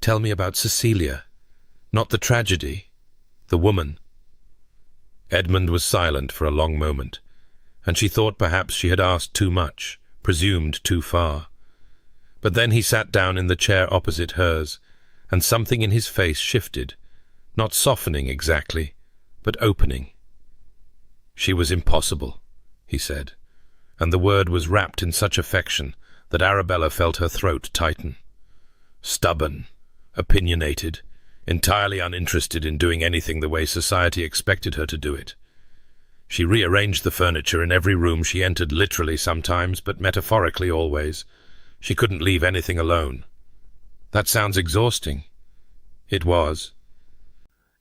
Tell me about Cecilia. Not the tragedy, the woman. Edmund was silent for a long moment, and she thought perhaps she had asked too much, presumed too far. But then he sat down in the chair opposite hers, and something in his face shifted, not softening exactly, but opening. She was impossible, he said, and the word was wrapped in such affection that Arabella felt her throat tighten. Stubborn, opinionated, entirely uninterested in doing anything the way society expected her to do it. She rearranged the furniture in every room she entered, literally sometimes, but metaphorically always. She couldn't leave anything alone. That sounds exhausting. It was.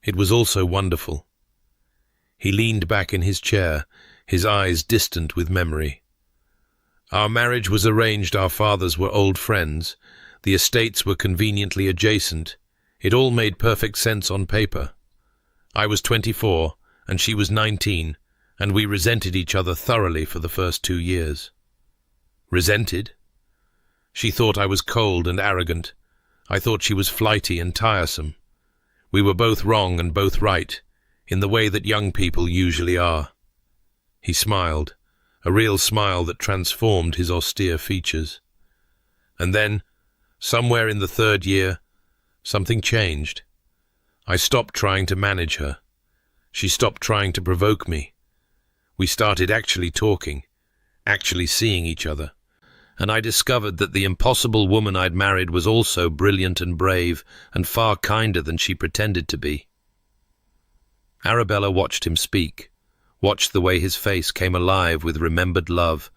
It was also wonderful. He leaned back in his chair, his eyes distant with memory. Our marriage was arranged. Our fathers were old friends. The estates were conveniently adjacent. It all made perfect sense on paper. I was 24, and she was 19, and we resented each other thoroughly for the first 2 years. Resented? She thought I was cold and arrogant. I thought she was flighty and tiresome. We were both wrong and both right, in the way that young people usually are. He smiled, a real smile that transformed his austere features. And then, somewhere in the 3rd year, something changed. I stopped trying to manage her. She stopped trying to provoke me. We started actually talking, actually seeing each other. And I discovered that the impossible woman I'd married was also brilliant and brave and far kinder than she pretended to be. Arabella watched him speak, watched the way his face came alive with remembered love,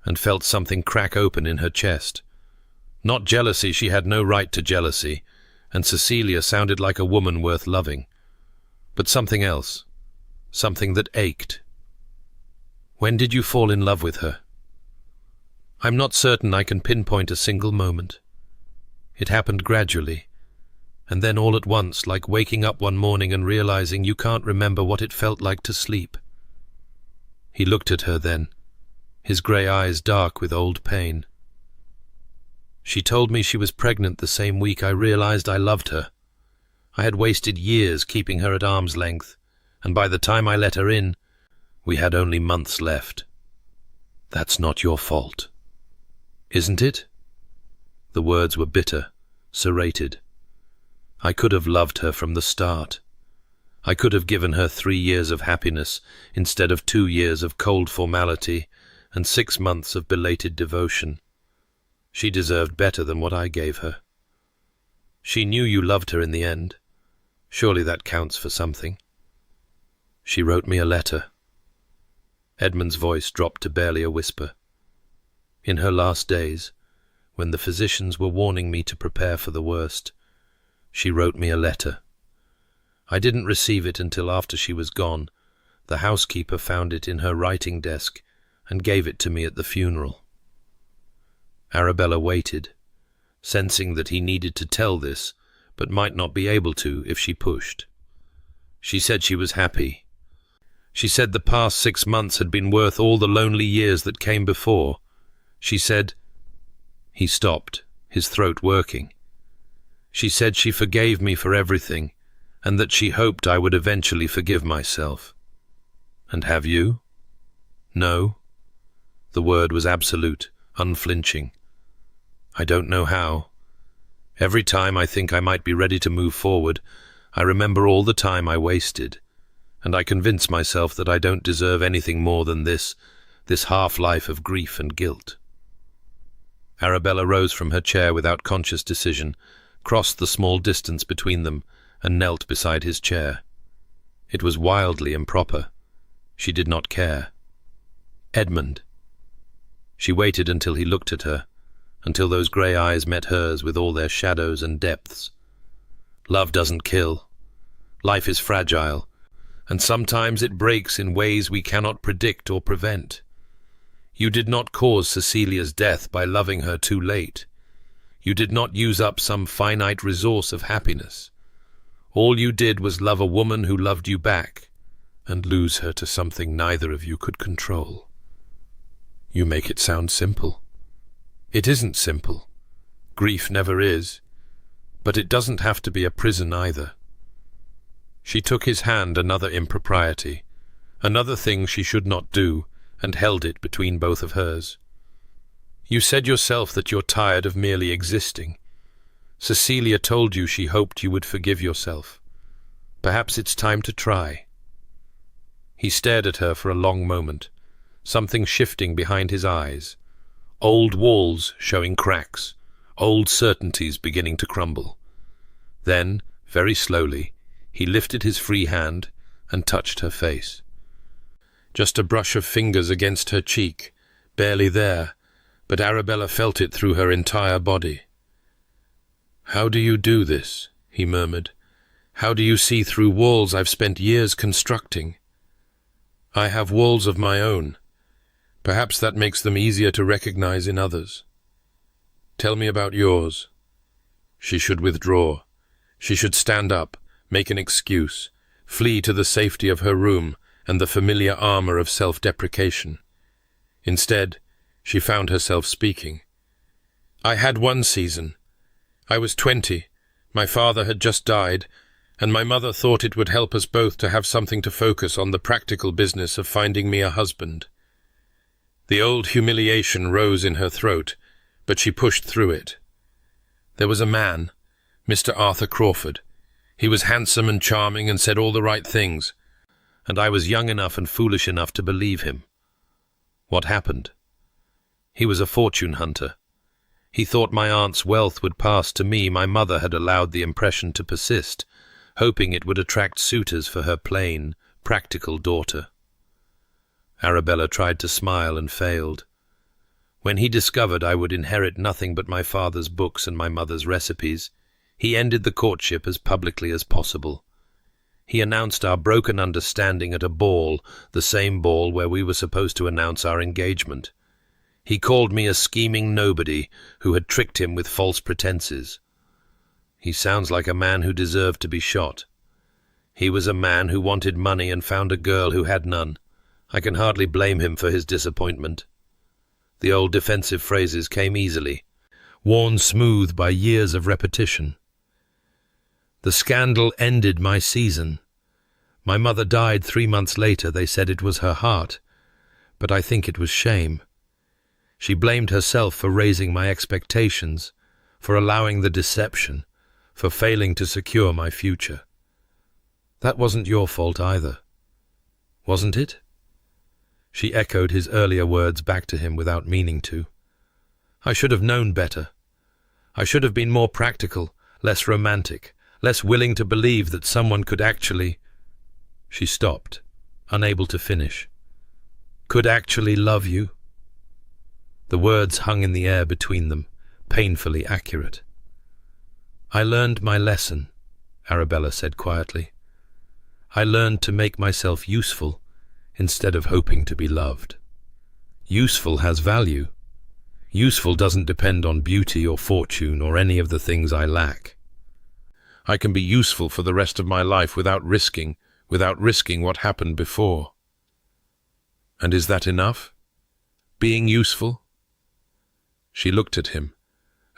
and felt something crack open in her chest. Not jealousy, she had no right to jealousy, and Cecilia sounded like a woman worth loving. But something else, something that ached. When did you fall in love with her? I'm not certain I can pinpoint a single moment. It happened gradually, and then all at once, like waking up one morning and realizing you can't remember what it felt like to sleep. He looked at her then, his grey eyes dark with old pain. She told me she was pregnant the same week I realized I loved her. I had wasted years keeping her at arm's length, and by the time I let her in, we had only months left. That's not your fault. Isn't it? The words were bitter, serrated. I could have loved her from the start. I could have given her 3 years of happiness instead of 2 years of cold formality and 6 months of belated devotion. She deserved better than what I gave her. She knew you loved her in the end. Surely that counts for something. She wrote me a letter. Edmund's voice dropped to barely a whisper. In her last days, when the physicians were warning me to prepare for the worst, she wrote me a letter. I didn't receive it until after she was gone. The housekeeper found it in her writing desk and gave it to me at the funeral. Arabella waited, sensing that he needed to tell this, but might not be able to if she pushed. She said she was happy. She said the past 6 months had been worth all the lonely years that came before. She said... He stopped, his throat working. She said she forgave me for everything, and that she hoped I would eventually forgive myself. And have you? No. The word was absolute, unflinching. I don't know how. Every time I think I might be ready to move forward, I remember all the time I wasted, and I convince myself that I don't deserve anything more than this half-life of grief and guilt. Arabella rose from her chair without conscious decision, crossed the small distance between them, and knelt beside his chair. It was wildly improper. She did not care. Edmund. She waited until he looked at her, until those grey eyes met hers with all their shadows and depths. Love doesn't kill. Life is fragile, and sometimes it breaks in ways we cannot predict or prevent. You did not cause Cecilia's death by loving her too late. You did not use up some finite resource of happiness. All you did was love a woman who loved you back, and lose her to something neither of you could control. You make it sound simple. It isn't simple. Grief never is. But it doesn't have to be a prison either. She took his hand, another impropriety, another thing she should not do, and held it between both of hers. You said yourself that you're tired of merely existing. Cecilia told you she hoped you would forgive yourself. Perhaps it's time to try. He stared at her for a long moment, something shifting behind his eyes. Old walls showing cracks, old certainties beginning to crumble. Then, very slowly, he lifted his free hand and touched her face. Just a brush of fingers against her cheek, barely there, but Arabella felt it through her entire body. "How do you do this?" he murmured. "How do you see through walls I've spent years constructing?" "I have walls of my own. Perhaps that makes them easier to recognize in others. Tell me about yours." She should withdraw. She should stand up, make an excuse, flee to the safety of her room and the familiar armor of self-deprecation. Instead, she found herself speaking. "I had one season. I was 20. My father had just died, and my mother thought it would help us both to have something to focus on the practical business of finding me a husband." The old humiliation rose in her throat, but she pushed through it. "There was a man, Mr. Arthur Crawford. He was handsome and charming and said all the right things, and I was young enough and foolish enough to believe him. What happened? He was a fortune hunter. He thought my aunt's wealth would pass to me. My mother had allowed the impression to persist, hoping it would attract suitors for her plain, practical daughter." Arabella tried to smile and failed. "When he discovered I would inherit nothing but my father's books and my mother's recipes, he ended the courtship as publicly as possible. He announced our broken understanding at a ball, the same ball where we were supposed to announce our engagement. He called me a scheming nobody who had tricked him with false pretenses. He sounds like a man who deserved to be shot. He was a man who wanted money and found a girl who had none. I can hardly blame him for his disappointment." The old defensive phrases came easily, worn smooth by years of repetition. "The scandal ended my season. My mother died 3 months later. They said it was her heart, but I think it was shame. She blamed herself for raising my expectations, for allowing the deception, for failing to secure my future. That wasn't your fault either. Wasn't it?" She echoed his earlier words back to him without meaning to. "I should have known better. I should have been more practical, less romantic, less willing to believe that someone could actually—" She stopped, unable to finish. "Could actually love you?" The words hung in the air between them, painfully accurate. "I learned my lesson," Arabella said quietly. "I learned to make myself useful instead of hoping to be loved. Useful has value. Useful doesn't depend on beauty or fortune or any of the things I lack. I can be useful for the rest of my life without risking what happened before." "And is that enough? Being useful?" She looked at him,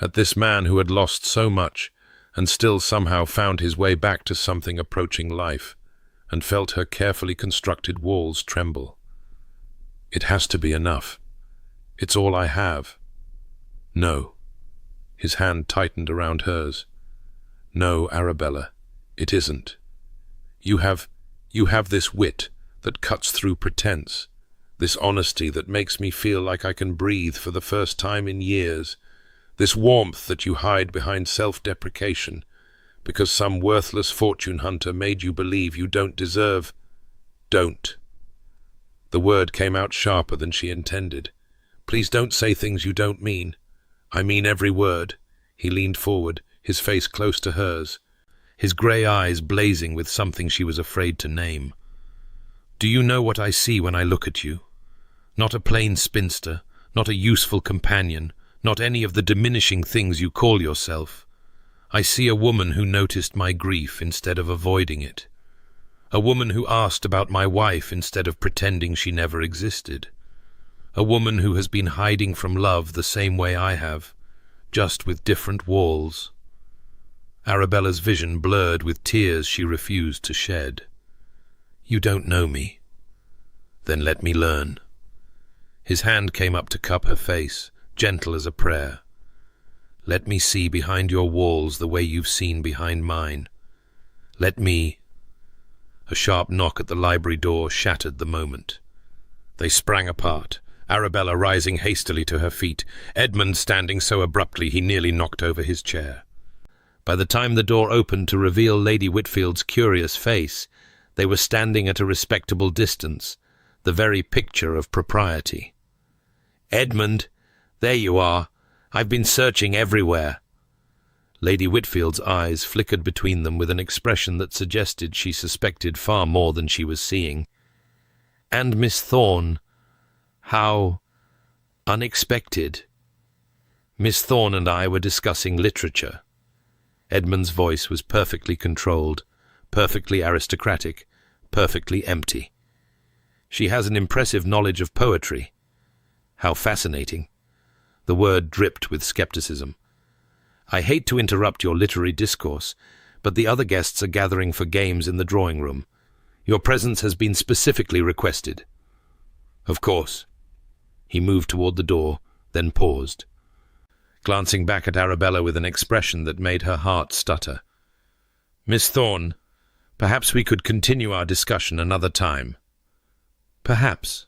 at this man who had lost so much and still somehow found his way back to something approaching life, and felt her carefully constructed walls tremble. "It has to be enough. It's all I have. No. His hand tightened around hers. No, Arabella, it isn't. You have this wit that cuts through pretense, this honesty that makes me feel like I can breathe for the first time in years, this warmth that you hide behind self-deprecation, because some worthless fortune hunter made you believe you don't deserve. Don't. The word came out sharper than she intended. Please don't say things you don't mean. I mean every word. He leaned forward, his face close to hers, his grey eyes blazing with something she was afraid to name. Do you know what I see when I look at you? Not a plain spinster, not a useful companion, not any of the diminishing things you call yourself. I see a woman who noticed my grief instead of avoiding it. A woman who asked about my wife instead of pretending she never existed. A woman who has been hiding from love the same way I have, just with different walls. Arabella's vision blurred with tears she refused to shed. You don't know me. Then let me learn. His hand came up to cup her face, gentle as a prayer. Let me see behind your walls the way you've seen behind mine. Let me... A sharp knock at the library door shattered the moment. They sprang apart, Arabella rising hastily to her feet, Edmund standing so abruptly he nearly knocked over his chair. By the time the door opened to reveal Lady Whitfield's curious face, they were standing at a respectable distance, the very picture of propriety. "Edmund, there you are. I've been searching everywhere." Lady Whitfield's eyes flickered between them with an expression that suggested she suspected far more than she was seeing. "And Miss Thorne, how unexpected." Miss Thorne and I were discussing literature. Edmund's voice was perfectly controlled, perfectly aristocratic, perfectly empty. She has an impressive knowledge of poetry. How fascinating. The word dripped with skepticism. I hate to interrupt your literary discourse, but the other guests are gathering for games in the drawing room. Your presence has been specifically requested. Of course. He moved toward the door, then paused, glancing back at Arabella with an expression that made her heart stutter. "Miss Thorne, perhaps we could continue our discussion another time." "Perhaps."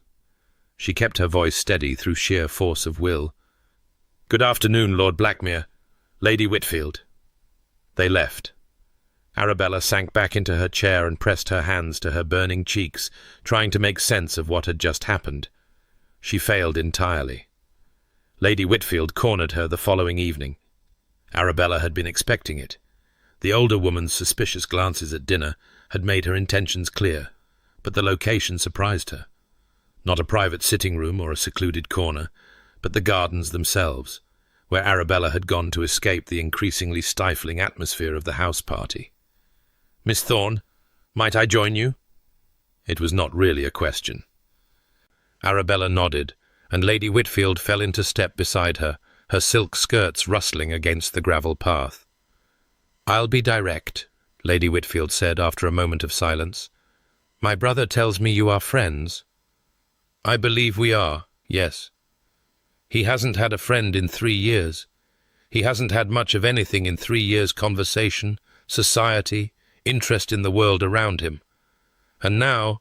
She kept her voice steady through sheer force of will. "Good afternoon, Lord Blackmere. Lady Whitfield." They left. Arabella sank back into her chair and pressed her hands to her burning cheeks, trying to make sense of what had just happened. She failed entirely. Lady Whitfield cornered her the following evening. Arabella had been expecting it. The older woman's suspicious glances at dinner had made her intentions clear, but the location surprised her. Not a private sitting room or a secluded corner, but the gardens themselves, where Arabella had gone to escape the increasingly stifling atmosphere of the house party. "Miss Thorne, might I join you?" It was not really a question. Arabella nodded, and Lady Whitfield fell into step beside her, her silk skirts rustling against the gravel path. "I'll be direct," Lady Whitfield said after a moment of silence. "My brother tells me you are friends." "I believe we are, yes. He hasn't had a friend in 3 years. He hasn't had much of anything in 3 years' conversation, society, interest in the world around him. And now,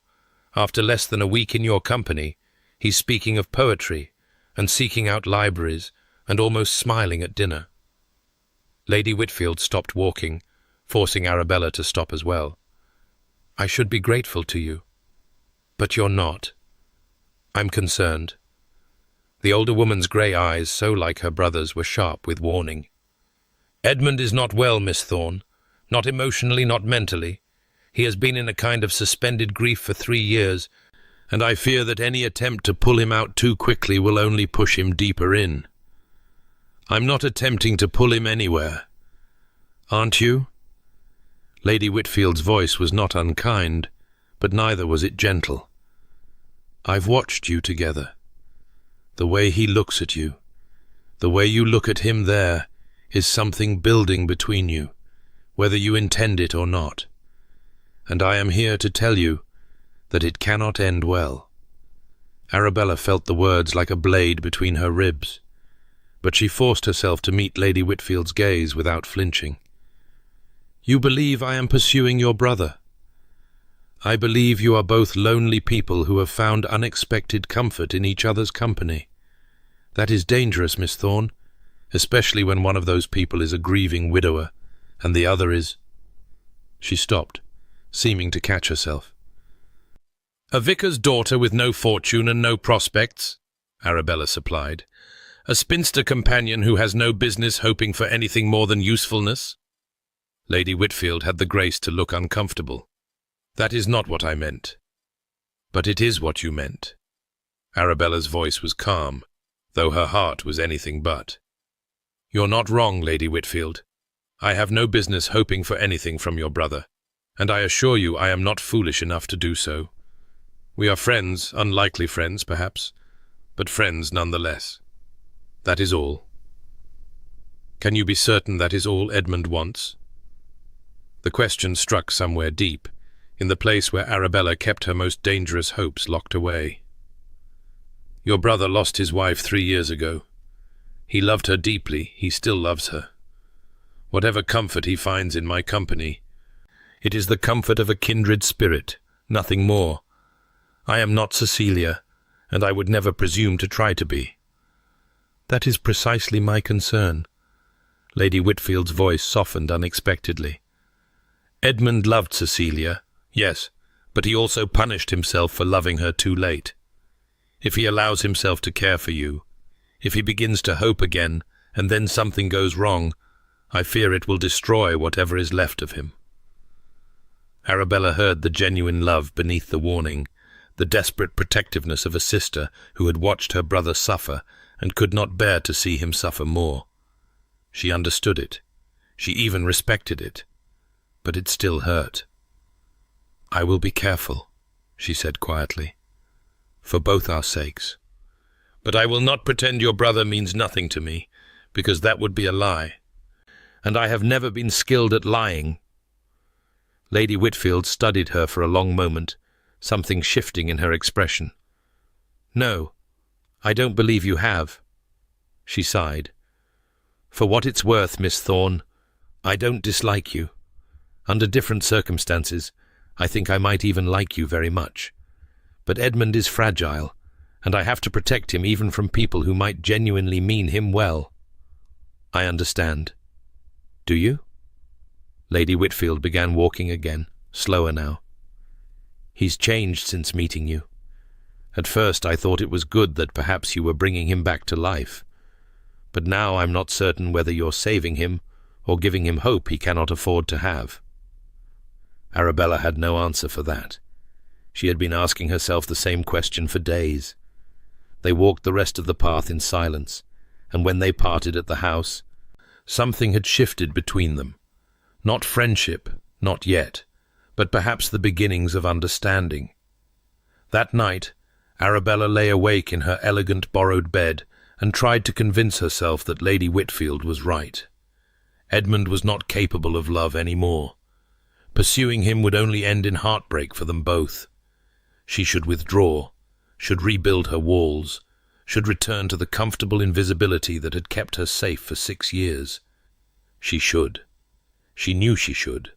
after less than a week in your company, he's speaking of poetry and seeking out libraries and almost smiling at dinner." Lady Whitfield stopped walking, forcing Arabella to stop as well. "I should be grateful to you, but you're not. I'm concerned." The older woman's grey eyes, so like her brother's, were sharp with warning. "Edmund is not well, Miss Thorne. Not emotionally, not mentally. He has been in a kind of suspended grief for 3 years, and I fear that any attempt to pull him out too quickly will only push him deeper in." "I'm not attempting to pull him anywhere." "Aren't you?" Lady Whitfield's voice was not unkind, but neither was it gentle. "I've watched you together. The way he looks at you, the way you look at him there, is something building between you, whether you intend it or not. And I am here to tell you that it cannot end well." Arabella felt the words like a blade between her ribs, but she forced herself to meet Lady Whitfield's gaze without flinching. "You believe I am pursuing your brother. I believe you are both lonely people who have found unexpected comfort in each other's company. That is dangerous, Miss Thorne, especially when one of those people is a grieving widower, and the other is—" She stopped, seeming to catch herself. "A vicar's daughter with no fortune and no prospects," Arabella supplied. "A spinster companion who has no business hoping for anything more than usefulness." Lady Whitfield had the grace to look uncomfortable. "That is not what I meant." "But it is what you meant." Arabella's voice was calm, though her heart was anything but. "You're not wrong, Lady Whitfield. I have no business hoping for anything from your brother, and I assure you I am not foolish enough to do so. We are friends, unlikely friends, perhaps, but friends nonetheless. That is all." "Can you be certain that is all Edmund wants?" The question struck somewhere deep, in the place where Arabella kept her most dangerous hopes locked away. "Your brother lost his wife 3 years ago. He loved her deeply, he still loves her. Whatever comfort he finds in my company, it is the comfort of a kindred spirit, nothing more. I am not Cecilia, and I would never presume to try to be." "That is precisely my concern." Lady Whitfield's voice softened unexpectedly. "Edmund loved Cecilia, yes, but he also punished himself for loving her too late. If he allows himself to care for you, if he begins to hope again, and then something goes wrong, I fear it will destroy whatever is left of him." Arabella heard the genuine love beneath the warning, the desperate protectiveness of a sister who had watched her brother suffer and could not bear to see him suffer more. She understood it. She even respected it. But it still hurt. "I will be careful," she said quietly, "for both our sakes. But I will not pretend your brother means nothing to me, because that would be a lie. And I have never been skilled at lying." Lady Whitfield studied her for a long moment, something shifting in her expression. "No, I don't believe you have." She sighed. "For what it's worth, Miss Thorne, I don't dislike you. Under different circumstances, I think I might even like you very much. But Edmund is fragile, and I have to protect him even from people who might genuinely mean him well." "I understand. Do you?" Lady Whitfield began walking again, slower now. "He's changed since meeting you. At first I thought it was good that perhaps you were bringing him back to life. But now I'm not certain whether you're saving him or giving him hope he cannot afford to have." Arabella had no answer for that. She had been asking herself the same question for days. They walked the rest of the path in silence, and when they parted at the house, something had shifted between them. Not friendship, not yet, but perhaps the beginnings of understanding. That night, Arabella lay awake in her elegant borrowed bed and tried to convince herself that Lady Whitfield was right. Edmund was not capable of love any more. Pursuing him would only end in heartbreak for them both. She should withdraw, should rebuild her walls, should return to the comfortable invisibility that had kept her safe for 6 years. She should. She knew she should.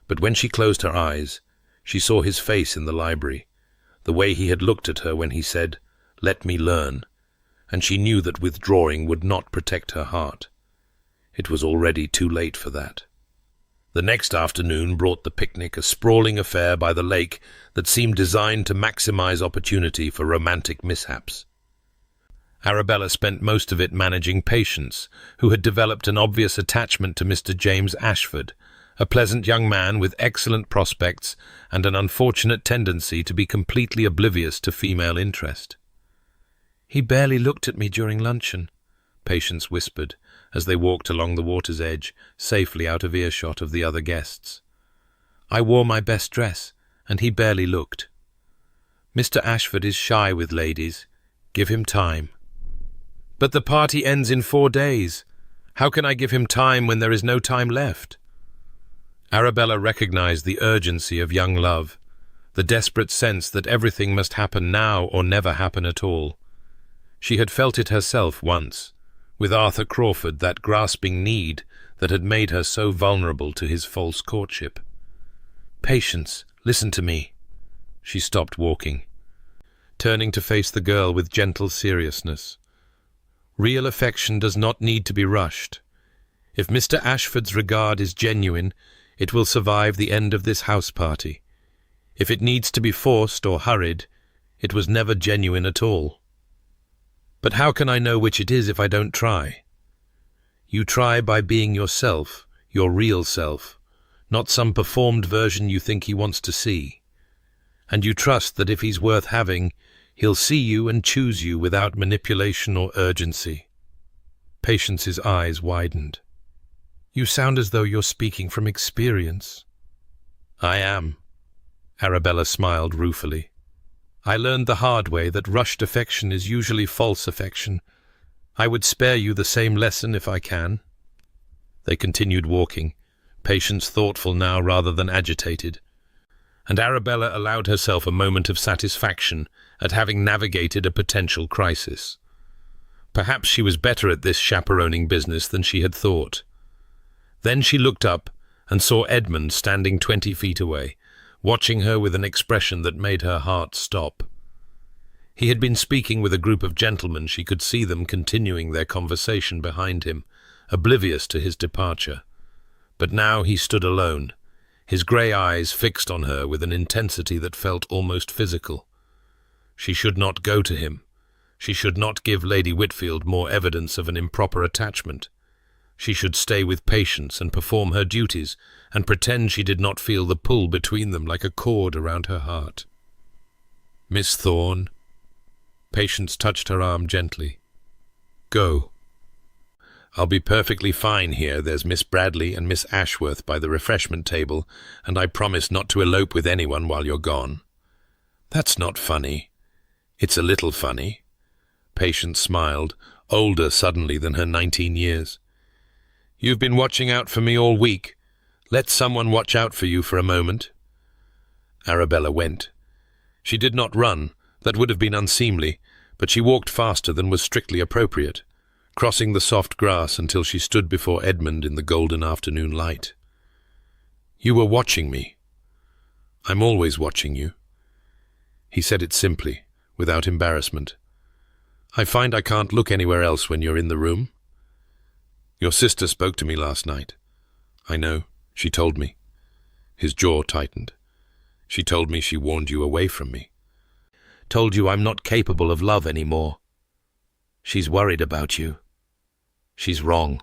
But when she closed her eyes, she saw his face in the library, the way he had looked at her when he said, "Let me learn," and she knew that withdrawing would not protect her heart. It was already too late for that. The next afternoon brought the picnic, a sprawling affair by the lake that seemed designed to maximize opportunity for romantic mishaps. Arabella spent most of it managing Patience, who had developed an obvious attachment to Mr. James Ashford, a pleasant young man with excellent prospects and an unfortunate tendency to be completely oblivious to female interest. "He barely looked at me during luncheon," Patience whispered, as they walked along the water's edge, safely out of earshot of the other guests. "I wore my best dress, and he barely looked. Mr. Ashford is shy with ladies. Give him time." "But the party ends in 4 days. How can I give him time when there is no time left?" Arabella recognized the urgency of young love, the desperate sense that everything must happen now or never happen at all. She had felt it herself once, with Arthur Crawford, that grasping need that had made her so vulnerable to his false courtship. "Patience, listen to me." She stopped walking, turning to face the girl with gentle seriousness. "Real affection does not need to be rushed. If Mr. Ashford's regard is genuine, it will survive the end of this house party. If it needs to be forced or hurried, it was never genuine at all." "But how can I know which it is if I don't try?" "You try by being yourself, your real self, not some performed version you think he wants to see. And you trust that if he's worth having, he'll see you and choose you without manipulation or urgency." Patience's eyes widened. "You sound as though you're speaking from experience." "I am." Arabella smiled ruefully. "I learned the hard way that rushed affection is usually false affection. I would spare you the same lesson if I can." They continued walking, Patience thoughtful now rather than agitated, and Arabella allowed herself a moment of satisfaction at having navigated a potential crisis. Perhaps she was better at this chaperoning business than she had thought. Then she looked up and saw Edmund standing 20 feet away, watching her with an expression that made her heart stop. He had been speaking with a group of gentlemen. She could see them continuing their conversation behind him, oblivious to his departure. But now he stood alone, his grey eyes fixed on her with an intensity that felt almost physical. She should not go to him. She should not give Lady Whitfield more evidence of an improper attachment. She should stay with Patience and perform her duties and pretend she did not feel the pull between them like a cord around her heart. "Miss Thorne." Patience touched her arm gently. "Go. I'll be perfectly fine here. There's Miss Bradley and Miss Ashworth by the refreshment table, and I promise not to elope with anyone while you're gone." "That's not funny." "It's a little funny." Patience smiled, older suddenly than her 19 years. "You've been watching out for me all week. Let someone watch out for you for a moment." Arabella went. She did not run. That would have been unseemly, but she walked faster than was strictly appropriate, crossing the soft grass until she stood before Edmund in the golden afternoon light. "You were watching me." "I'm always watching you." He said it simply, without embarrassment. "I find I can't look anywhere else when you're in the room." "Your sister spoke to me last night." "I know. She told me." His jaw tightened. "She told me she warned you away from me." "Told you I'm not capable of love anymore." "She's worried about you." "She's wrong."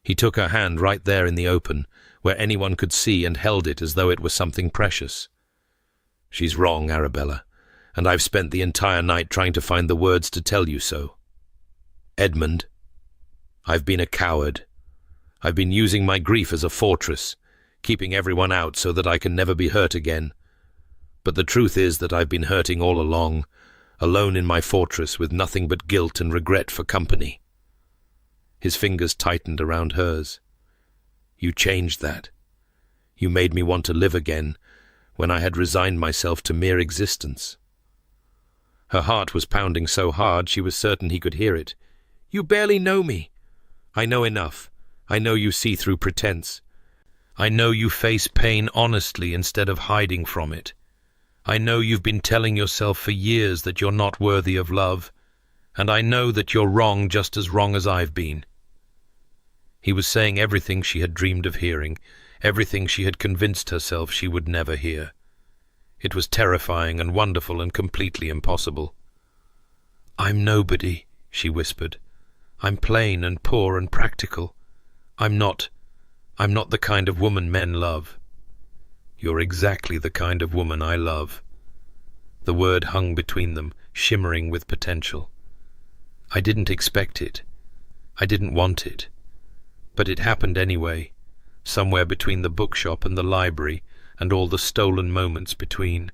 He took her hand right there in the open, where anyone could see, and held it as though it were something precious. "She's wrong, Arabella, and I've spent the entire night trying to find the words to tell you so. Edmund, I've been a coward. I've been using my grief as a fortress, keeping everyone out so that I can never be hurt again. But the truth is that I've been hurting all along, alone in my fortress with nothing but guilt and regret for company." His fingers tightened around hers. "You changed that. You made me want to live again, when I had resigned myself to mere existence." Her heart was pounding so hard she was certain he could hear it. "You barely know me." "I know enough. I know you see through pretense. I know you face pain honestly instead of hiding from it. I know you've been telling yourself for years that you're not worthy of love, and I know that you're wrong, just as wrong as I've been." He was saying everything she had dreamed of hearing, everything she had convinced herself she would never hear. It was terrifying and wonderful and completely impossible. "I'm nobody," she whispered. "I'm plain and poor and practical. I'm not the kind of woman men love." "You're exactly the kind of woman I love." The word hung between them, shimmering with potential. "I didn't expect it. I didn't want it. But it happened anyway, somewhere between the bookshop and the library, and all the stolen moments between.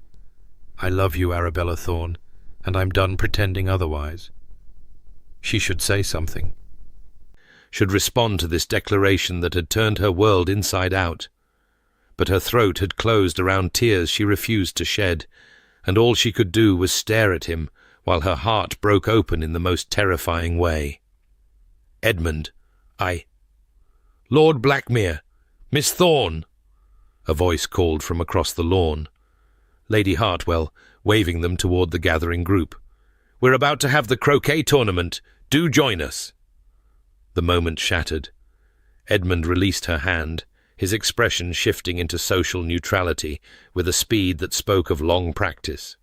I love you, Arabella Thorne, and I'm done pretending otherwise." She should say something. Should respond to this declaration that had turned her world inside out. but her throat had closed around tears she refused to shed, and all she could do was stare at him while her heart broke open in the most terrifying way. "Edmund, Lord Blackmere, Miss Thorne," a voice called from across the lawn. Lady Hartwell, waving them toward the gathering group. "We're about to have the croquet tournament. Do join us." The moment shattered. Edmund released her hand, his expression shifting into social neutrality with a speed that spoke of long practice.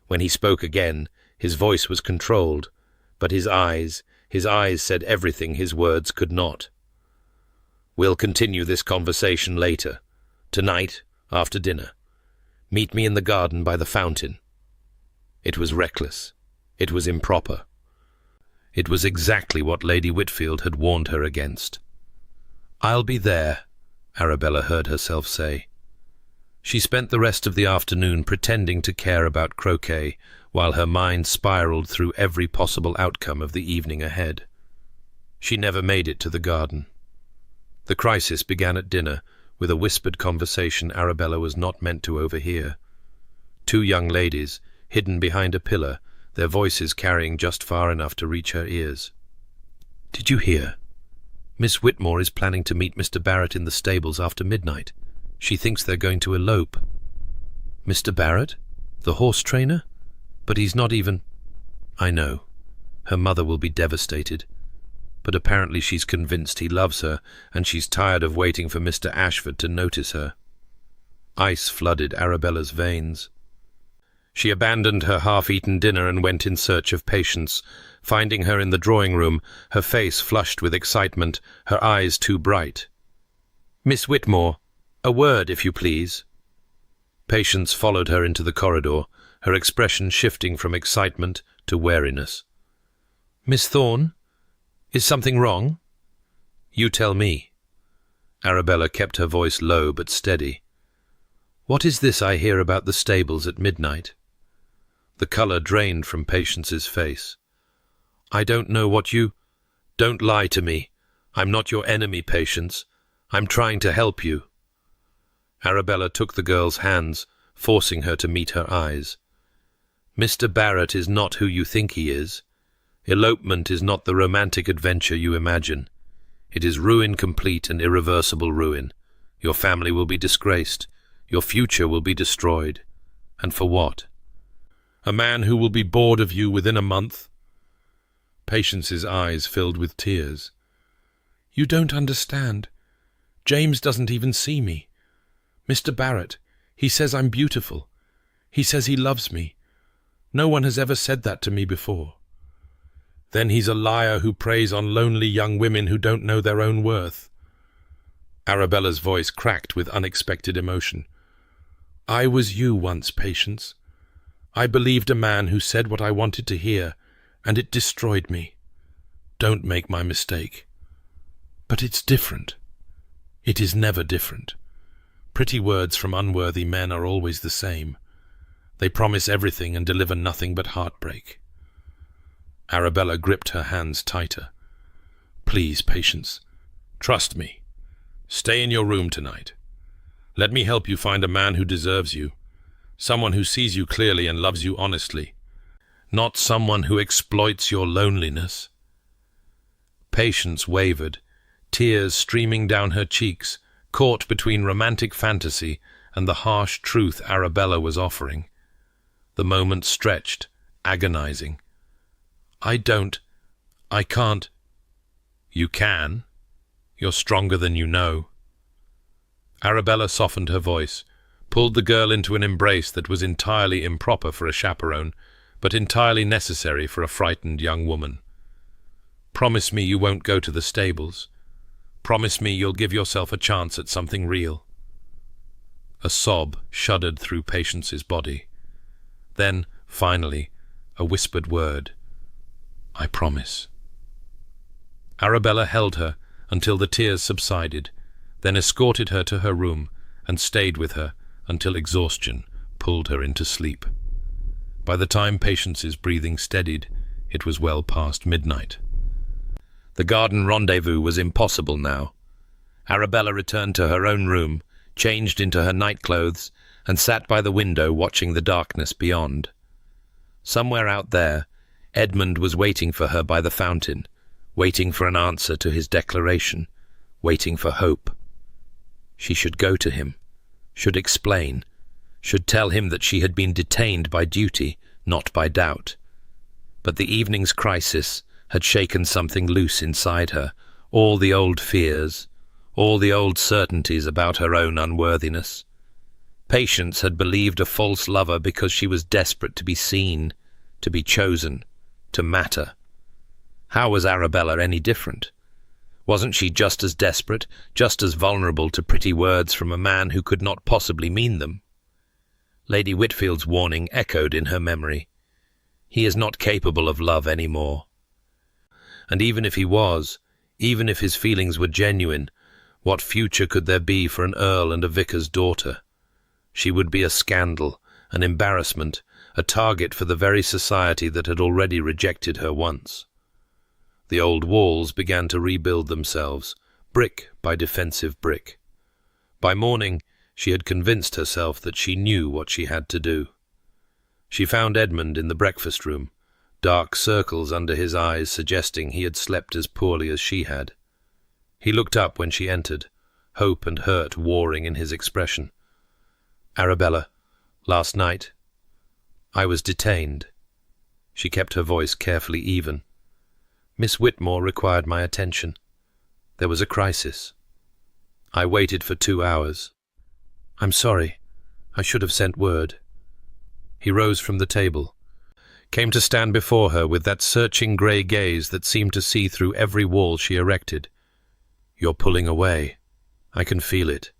When he spoke again, his voice was controlled, but his eyes said everything his words could not. "We'll continue this conversation later. Tonight, after dinner. Meet me in the garden by the fountain." It was reckless. It was improper. It was exactly what Lady Whitfield had warned her against. "I'll be there," Arabella heard herself say. She spent the rest of the afternoon pretending to care about croquet, while her mind spiraled through every possible outcome of the evening ahead. She never made it to the garden. The crisis began at dinner, with a whispered conversation Arabella was not meant to overhear. Two young ladies, hidden behind a pillar, their voices carrying just far enough to reach her ears. "Did you hear? Miss Whitmore is planning to meet Mr. Barrett in the stables after midnight. She thinks they're going to elope." "Mr. Barrett? The horse trainer? But he's not even—" "I know. Her mother will be devastated. But apparently she's convinced he loves her, and she's tired of waiting for Mr. Ashford to notice her." Ice flooded Arabella's veins. She abandoned her half-eaten dinner and went in search of Patience, finding her in the drawing-room, her face flushed with excitement, her eyes too bright. "Miss Whitmore, a word, if you please." Patience followed her into the corridor, her expression shifting from excitement to wariness. "Miss Thorne? Is something wrong?" "You tell me." Arabella kept her voice low but steady. "What is this I hear about the stables at midnight?" The colour drained from Patience's face. "I don't know what you—" "Don't lie to me. I'm not your enemy, Patience. I'm trying to help you." Arabella took the girl's hands, forcing her to meet her eyes. "Mr. Barrett is not who you think he is. Elopement is not the romantic adventure you imagine. It is ruin complete and irreversible ruin. Your family will be disgraced. Your future will be destroyed. And for what? A man who will be bored of you within a month?" Patience's eyes filled with tears. "You don't understand. James doesn't even see me. Mr. Barrett, he says I'm beautiful. He says he loves me. No one has ever said that to me before." "Then he's a liar who preys on lonely young women who don't know their own worth." Arabella's voice cracked with unexpected emotion. "I was you once, Patience. I believed a man who said what I wanted to hear, and it destroyed me. Don't make my mistake. But it's different. It is never different. Pretty words from unworthy men are always the same. They promise everything and deliver nothing but heartbreak." Arabella gripped her hands tighter. "Please, Patience. Trust me. Stay in your room tonight. Let me help you find a man who deserves you. Someone who sees you clearly and loves you honestly. Not someone who exploits your loneliness." Patience wavered, tears streaming down her cheeks, caught between romantic fantasy and the harsh truth Arabella was offering. The moment stretched, agonizing. I can't." "You can. You're stronger than you know." Arabella softened her voice, pulled the girl into an embrace that was entirely improper for a chaperone, but entirely necessary for a frightened young woman. "Promise me you won't go to the stables. Promise me you'll give yourself a chance at something real." A sob shuddered through Patience's body. Then, finally, a whispered word. "I promise." Arabella held her until the tears subsided, then escorted her to her room and stayed with her until exhaustion pulled her into sleep. By the time Patience's breathing steadied, it was well past midnight. The garden rendezvous was impossible now. Arabella returned to her own room, changed into her nightclothes, and sat by the window watching the darkness beyond. Somewhere out there, Edmund was waiting for her by the fountain, waiting for an answer to his declaration, waiting for hope. She should go to him, should explain, should tell him that she had been detained by duty, not by doubt. But the evening's crisis had shaken something loose inside her, all the old fears, all the old certainties about her own unworthiness. Patience had believed a false lover because she was desperate to be seen, to be chosen, to matter. How was Arabella any different? Wasn't she just as desperate, just as vulnerable to pretty words from a man who could not possibly mean them? Lady Whitfield's warning echoed in her memory. He is not capable of love any more. And even if he was, even if his feelings were genuine, what future could there be for an earl and a vicar's daughter? She would be a scandal, an embarrassment, a target for the very society that had already rejected her once. The old walls began to rebuild themselves, brick by defensive brick. By morning, she had convinced herself that she knew what she had to do. She found Edmund in the breakfast room, dark circles under his eyes suggesting he had slept as poorly as she had. He looked up when she entered, hope and hurt warring in his expression. "Arabella, last night, I was detained." She kept her voice carefully even. "Miss Whitmore required my attention. There was a crisis. I waited for 2 hours. I'm sorry. I should have sent word." He rose from the table, came to stand before her with that searching grey gaze that seemed to see through every wall she erected. "You're pulling away. I can feel it."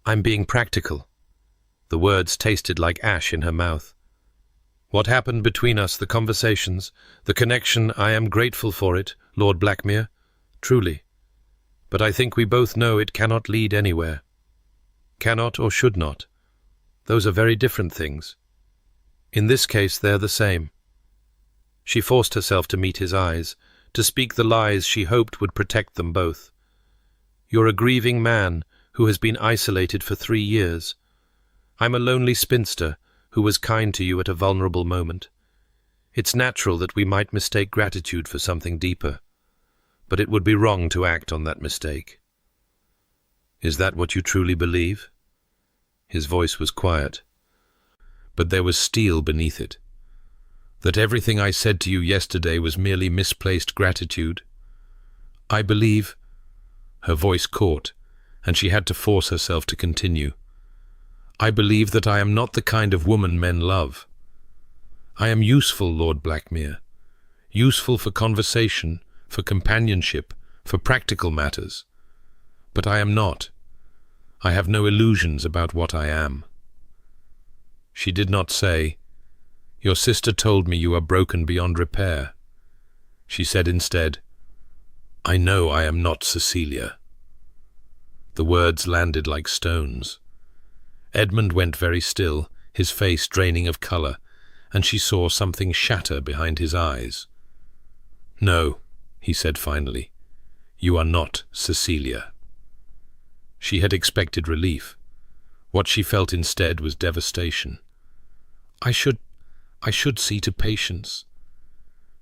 "I'm being practical." The words tasted like ash in her mouth. "What happened between us, the conversations, the connection, I am grateful for it, Lord Blackmere, truly. But I think we both know it cannot lead anywhere. Cannot or should not. Those are very different things. In this case, they're the same." She forced herself to meet his eyes, to speak the lies she hoped would protect them both. "You're a grieving man who has been isolated for 3 years. I'm a lonely spinster who was kind to you at a vulnerable moment. It's natural that we might mistake gratitude for something deeper, but it would be wrong to act on that mistake." "Is that what you truly believe?" His voice was quiet, but there was steel beneath it. "That everything I said to you yesterday was merely misplaced gratitude?" "I believe—" Her voice caught, and she had to force herself to continue. "I believe that I am not the kind of woman men love. I am useful, Lord Blackmere. Useful for conversation, for companionship, for practical matters. But I am not. I have no illusions about what I am." She did not say, "Your sister told me you are broken beyond repair." She said instead, "I know I am not Cecilia." The words landed like stones. Edmund went very still, his face draining of colour, and she saw something shatter behind his eyes. "No," he said finally, "you are not Cecilia." She had expected relief. What she felt instead was devastation. I should see to Patience."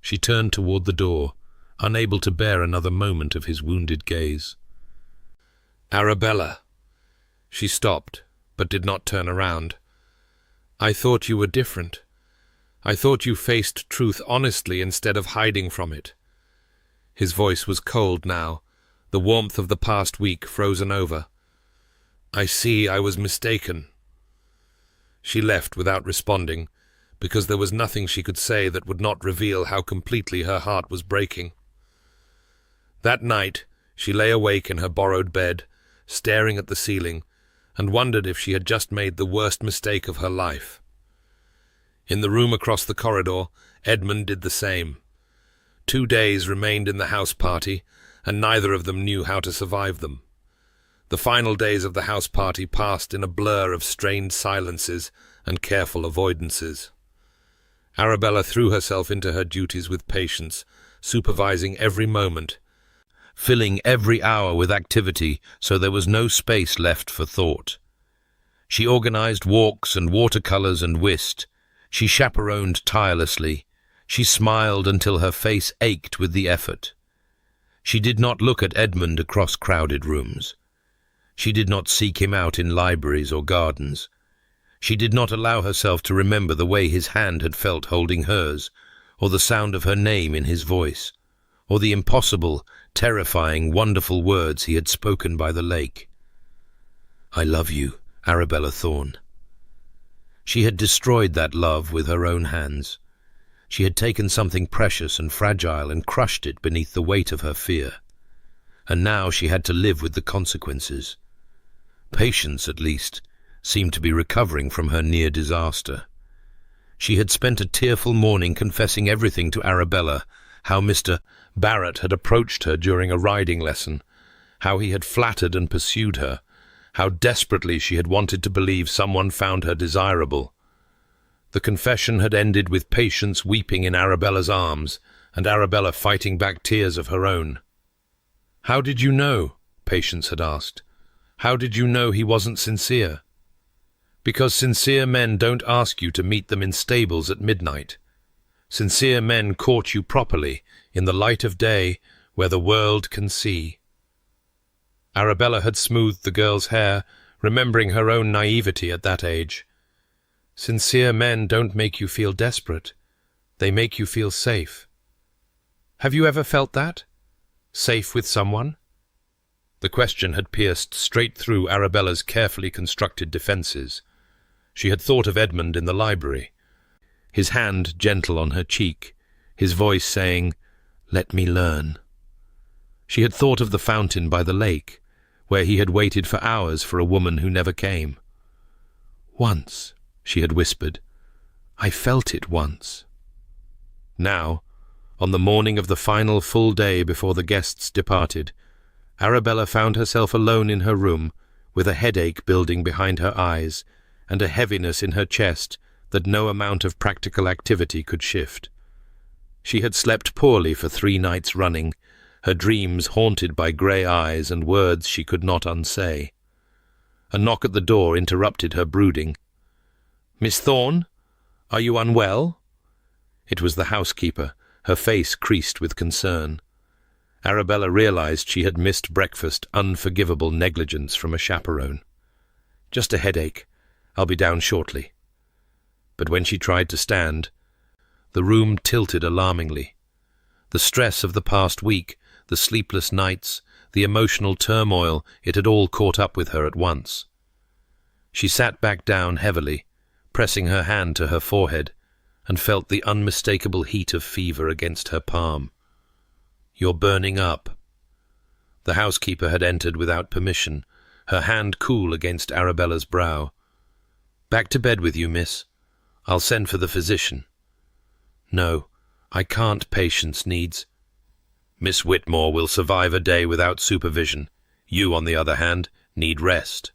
She turned toward the door, unable to bear another moment of his wounded gaze. "Arabella." She stopped, but did not turn around. "I thought you were different. I thought you faced truth honestly instead of hiding from it." His voice was cold now, the warmth of the past week frozen over. "I see I was mistaken." She left without responding, because there was nothing she could say that would not reveal how completely her heart was breaking. That night, she lay awake in her borrowed bed, staring at the ceiling, and wondered if she had just made the worst mistake of her life. In the room across the corridor, Edmund did the same. 2 days remained in the house party, and neither of them knew how to survive them. The final days of the house party passed in a blur of strained silences and careful avoidances. Arabella threw herself into her duties with patience, supervising every moment, filling every hour with activity so there was no space left for thought. She organized walks and watercolors and whist. She chaperoned tirelessly. She smiled until her face ached with the effort. She did not look at Edmund across crowded rooms. She did not seek him out in libraries or gardens. She did not allow herself to remember the way his hand had felt holding hers, or the sound of her name in his voice, or the impossible, terrifying, wonderful words he had spoken by the lake. "I love you, Arabella Thorne." She had destroyed that love with her own hands. She had taken something precious and fragile and crushed it beneath the weight of her fear. And now she had to live with the consequences. Patience, at least, seemed to be recovering from her near disaster. She had spent a tearful morning confessing everything to Arabella, how Mr. Barrett had approached her during a riding lesson, how he had flattered and pursued her, how desperately she had wanted to believe someone found her desirable. The confession had ended with Patience weeping in Arabella's arms, and Arabella fighting back tears of her own. "How did you know?" Patience had asked. "How did you know he wasn't sincere?" "Because sincere men don't ask you to meet them in stables at midnight. Sincere men court you properly, in the light of day, where the world can see." Arabella had smoothed the girl's hair, remembering her own naivety at that age. "Sincere men don't make you feel desperate. They make you feel safe. Have you ever felt that? Safe with someone?" The question had pierced straight through Arabella's carefully constructed defences. She had thought of Edmund in the library, his hand gentle on her cheek, his voice saying, "Let me learn." She had thought of the fountain by the lake, where he had waited for hours for a woman who never came. "Once," she had whispered. "I felt it once." Now, on the morning of the final full day before the guests departed, Arabella found herself alone in her room, with a headache building behind her eyes, and a heaviness in her chest that no amount of practical activity could shift. She had slept poorly for 3 nights running, her dreams haunted by grey eyes and words she could not unsay. A knock at the door interrupted her brooding. "Miss Thorne? Are you unwell?" It was the housekeeper, her face creased with concern. Arabella realized she had missed breakfast, unforgivable negligence from a chaperone. "Just a headache. I'll be down shortly." But when she tried to stand, the room tilted alarmingly. The stress of the past week, the sleepless nights, the emotional turmoil, it had all caught up with her at once. She sat back down heavily, pressing her hand to her forehead, and felt the unmistakable heat of fever against her palm. "You're burning up." The housekeeper had entered without permission, her hand cool against Arabella's brow. "Back to bed with you, miss. I'll send for the physician." "No, I can't. Patience needs—" "Miss Whitmore will survive a day without supervision. You, on the other hand, need rest."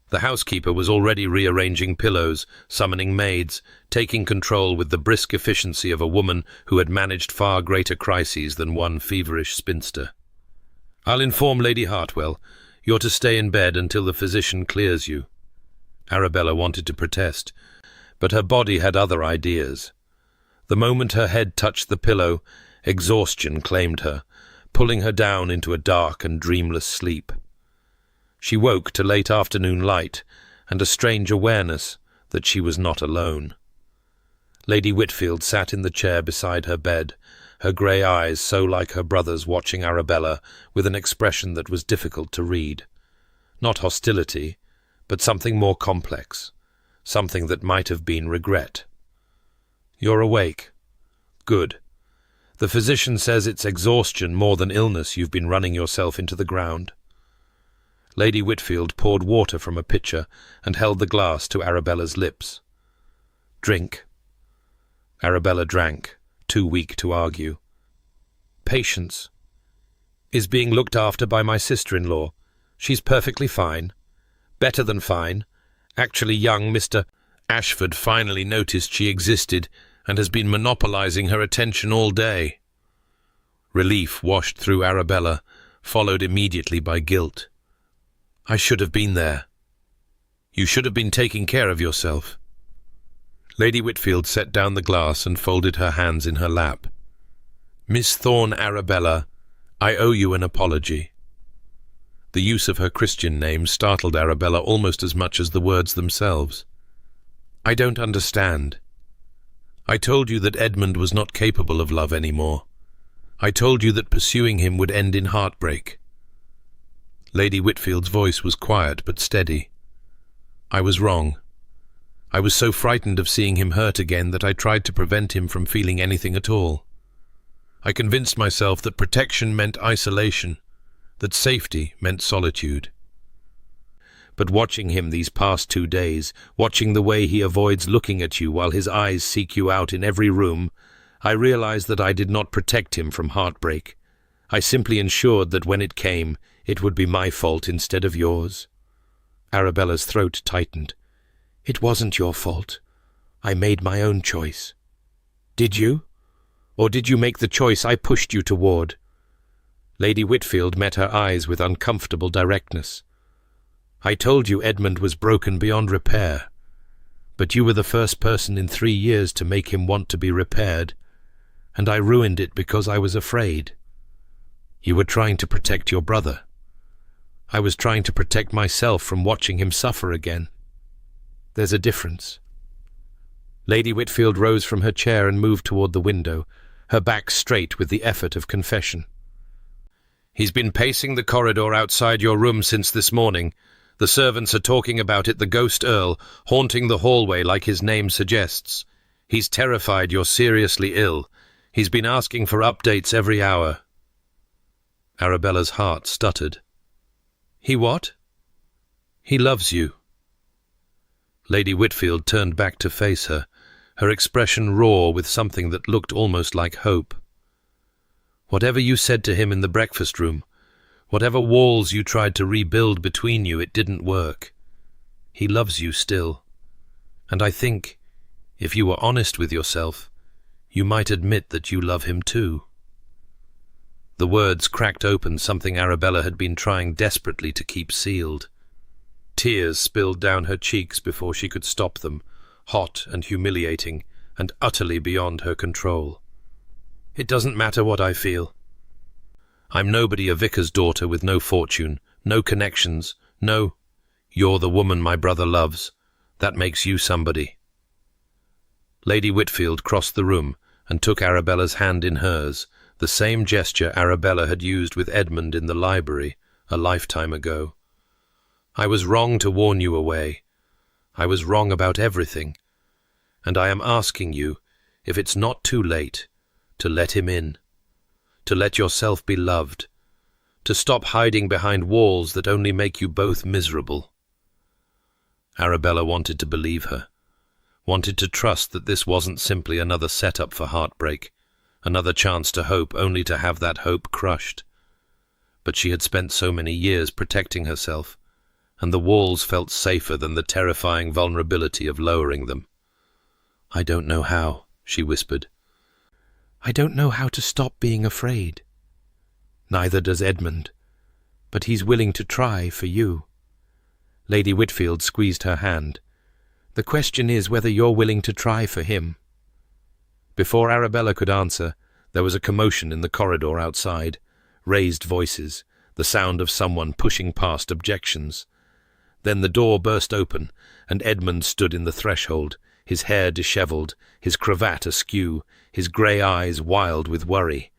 The housekeeper was already rearranging pillows, summoning maids, taking control with the brisk efficiency of a woman who had managed far greater crises than one feverish spinster. "I'll inform Lady Hartwell. You're to stay in bed until the physician clears you." Arabella wanted to protest, but her body had other ideas. The moment her head touched the pillow, exhaustion claimed her, pulling her down into a dark and dreamless sleep. She woke to late afternoon light and a strange awareness that she was not alone. Lady Whitfield sat in the chair beside her bed, her grey eyes so like her brother's watching Arabella with an expression that was difficult to read. Not hostility, but something more complex, something that might have been regret. "You're awake. Good. The physician says it's exhaustion more than illness you've been running yourself into the ground." Lady Whitfield poured water from a pitcher and held the glass to Arabella's lips. "Drink." Arabella drank, too weak to argue. "Patience is being looked after by my sister-in-law. She's perfectly fine. Better than fine. Actually, young Mr. Ashford finally noticed she existed and has been monopolizing her attention all day." Relief washed through Arabella, followed immediately by guilt. I should have been there. You should have been taking care of yourself. Lady Whitfield set down the glass and folded her hands in her lap. Miss Thorne Arabella, I owe you an apology. The use of her Christian name startled Arabella almost as much as the words themselves. I don't understand. I told you that Edmund was not capable of love anymore. I told you that pursuing him would end in heartbreak. Lady Whitfield's voice was quiet but steady. I was wrong. I was so frightened of seeing him hurt again that I tried to prevent him from feeling anything at all. I convinced myself that protection meant isolation, that safety meant solitude. But watching him these past 2 days, watching the way he avoids looking at you while his eyes seek you out in every room, I realized that I did not protect him from heartbreak. I simply ensured that when it came, it would be my fault instead of yours. Arabella's throat tightened. It wasn't your fault. I made my own choice. Did you? Or did you make the choice I pushed you toward? Lady Whitfield met her eyes with uncomfortable directness. I told you Edmund was broken beyond repair, but you were the first person in 3 years to make him want to be repaired, and I ruined it because I was afraid. You were trying to protect your brother. I was trying to protect myself from watching him suffer again. There's a difference. Lady Whitfield rose from her chair and moved toward the window, her back straight with the effort of confession. He's been pacing the corridor outside your room since this morning. The servants are talking about it, the ghost Earl, haunting the hallway like his name suggests. He's terrified you're seriously ill. He's been asking for updates every hour. Arabella's heart stuttered. He what? He loves you. Lady Whitfield turned back to face her, her expression raw with something that looked almost like hope. Whatever you said to him in the breakfast room, whatever walls you tried to rebuild between you, it didn't work. He loves you still. And I think, if you were honest with yourself, you might admit that you love him too. The words cracked open something Arabella had been trying desperately to keep sealed. Tears spilled down her cheeks before she could stop them, hot and humiliating, and utterly beyond her control. It doesn't matter what I feel. I'm nobody, a vicar's daughter with no fortune, no connections, no... You're the woman my brother loves. That makes you somebody. Lady Whitfield crossed the room and took Arabella's hand in hers, the same gesture Arabella had used with Edmund in the library a lifetime ago. I was wrong to warn you away. I was wrong about everything. And I am asking you, if it's not too late, to let him in. To let yourself be loved. To stop hiding behind walls that only make you both miserable. Arabella wanted to believe her. Wanted to trust that this wasn't simply another setup for heartbreak. Another chance to hope, only to have that hope crushed. But she had spent so many years protecting herself, and the walls felt safer than the terrifying vulnerability of lowering them. I don't know how, she whispered. I don't know how to stop being afraid. Neither does Edmund, but he's willing to try for you. Lady Whitfield squeezed her hand. The question is whether you're willing to try for him. Before Arabella could answer, there was a commotion in the corridor outside, raised voices, the sound of someone pushing past objections. Then the door burst open, and Edmund stood in the threshold, his hair dishevelled, his cravat askew, his grey eyes wild with worry.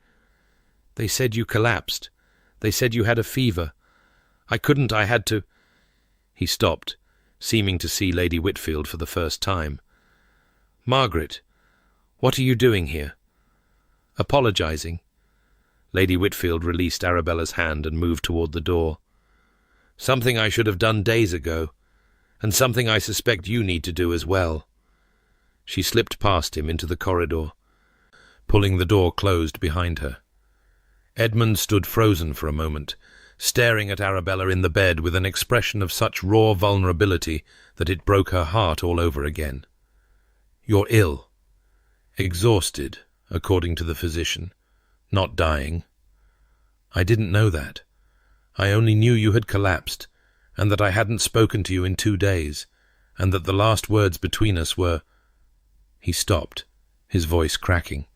They said you collapsed. They said you had a fever. I had to... He stopped, seeming to see Lady Whitfield for the first time. Margaret, what are you doing here? Apologising. Lady Whitfield released Arabella's hand and moved toward the door. Something I should have done days ago, and something I suspect you need to do as well. She slipped past him into the corridor, pulling the door closed behind her. Edmund stood frozen for a moment, staring at Arabella in the bed with an expression of such raw vulnerability that it broke her heart all over again. You're ill. Exhausted, according to the physician. Not dying. I didn't know that. I only knew you had collapsed, and that I hadn't spoken to you in 2 days, and that the last words between us were—" He stopped, his voice cracking.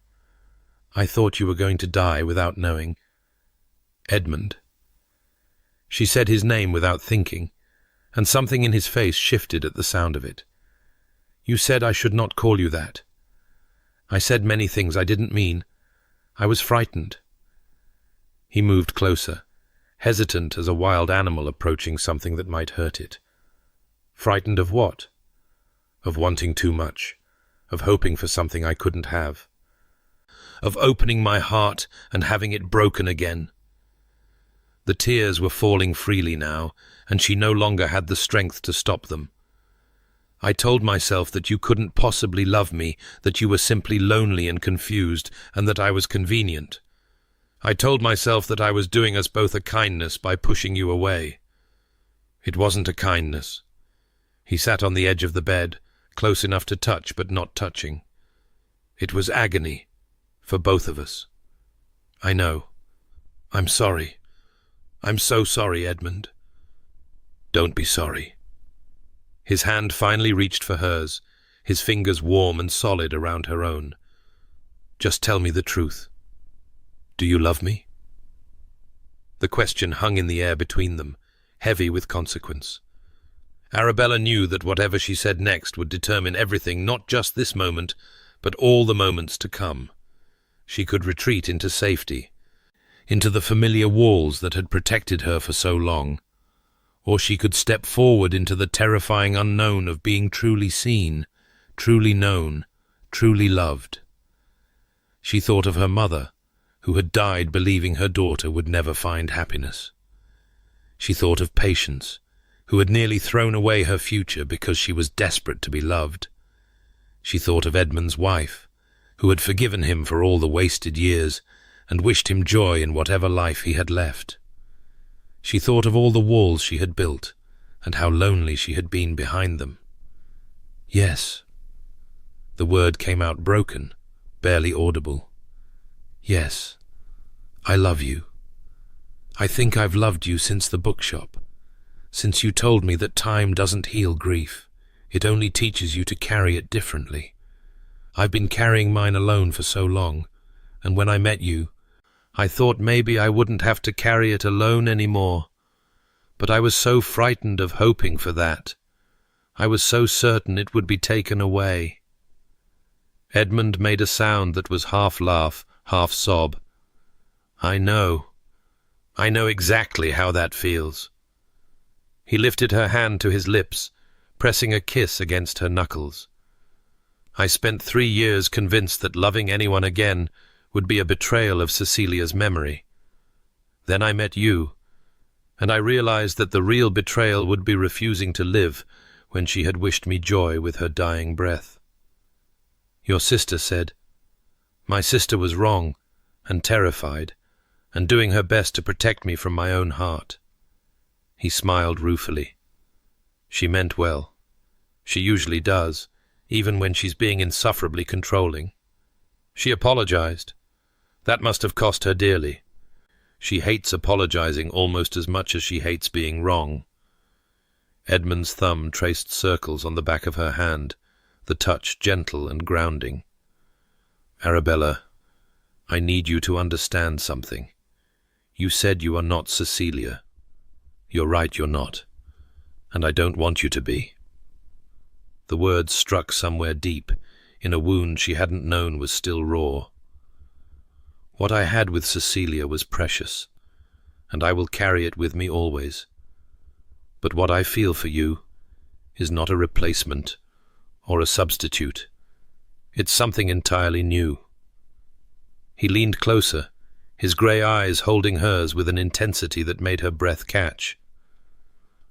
"I thought you were going to die without knowing." "Edmund." She said his name without thinking, and something in his face shifted at the sound of it. "You said I should not call you that. I said many things I didn't mean. I was frightened." He moved closer, hesitant as a wild animal approaching something that might hurt it. "Frightened of what?" "Of wanting too much, of hoping for something I couldn't have, of opening my heart and having it broken again." The tears were falling freely now, and she no longer had the strength to stop them. "I told myself that you couldn't possibly love me, that you were simply lonely and confused, and that I was convenient. I told myself that I was doing us both a kindness by pushing you away. It wasn't a kindness." He sat on the edge of the bed, close enough to touch but not touching. "It was agony, for both of us. I know. I'm sorry. I'm so sorry, Edmund." "Don't be sorry." His hand finally reached for hers, his fingers warm and solid around her own. "Just tell me the truth. Do you love me?" The question hung in the air between them, heavy with consequence. Arabella knew that whatever she said next would determine everything, not just this moment, but all the moments to come. She could retreat into safety, into the familiar walls that had protected her for so long, or she could step forward into the terrifying unknown of being truly seen, truly known, truly loved. She thought of her mother, who had died believing her daughter would never find happiness. She thought of Patience, who had nearly thrown away her future because she was desperate to be loved. She thought of Edmund's wife, who had forgiven him for all the wasted years and wished him joy in whatever life he had left. She thought of all the walls she had built, and how lonely she had been behind them. "Yes." The word came out broken, barely audible. "Yes, I love you. I think I've loved you since the bookshop, since you told me that time doesn't heal grief, it only teaches you to carry it differently. I've been carrying mine alone for so long, and when I met you, I thought maybe I wouldn't have to carry it alone anymore. But I was so frightened of hoping for that. I was so certain it would be taken away." Edmund made a sound that was half laugh, half sob. I know exactly how that feels." He lifted her hand to his lips, pressing a kiss against her knuckles. "I spent 3 years convinced that loving anyone again would be a betrayal of Cecilia's memory. Then I met you, and I realized that the real betrayal would be refusing to live when she had wished me joy with her dying breath. Your sister said, my sister was wrong and terrified, and doing her best to protect me from my own heart." He smiled ruefully. "She meant well. She usually does, even when she's being insufferably controlling. She apologized. That must have cost her dearly. She hates apologizing almost as much as she hates being wrong." Edmund's thumb traced circles on the back of her hand, the touch gentle and grounding. "Arabella, I need you to understand something. You said you are not Cecilia. You're right, you're not. And I don't want you to be." The words struck somewhere deep, in a wound she hadn't known was still raw. "What I had with Cecilia was precious, and I will carry it with me always. But what I feel for you is not a replacement or a substitute. It's something entirely new." He leaned closer, his grey eyes holding hers with an intensity that made her breath catch.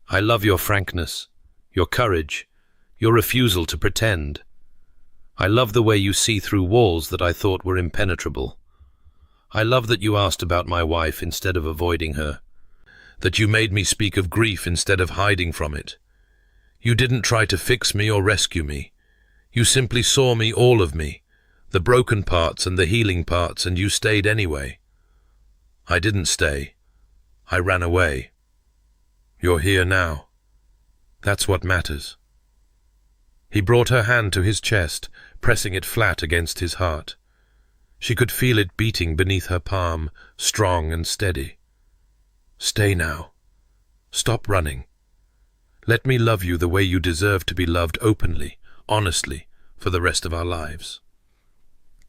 "I love your frankness, your courage, your refusal to pretend. I love the way you see through walls that I thought were impenetrable. I love that you asked about my wife instead of avoiding her, that you made me speak of grief instead of hiding from it. You didn't try to fix me or rescue me. You simply saw me, all of me, The broken parts and the healing parts, and you stayed anyway. I didn't stay. I ran away. You're here now. That's what matters." He brought her hand to his chest, pressing it flat against his heart. She could feel it beating beneath her palm, strong and steady. "Stay now. Stop running. Let me love you the way you deserve to be loved, openly, honestly, for the rest of our lives."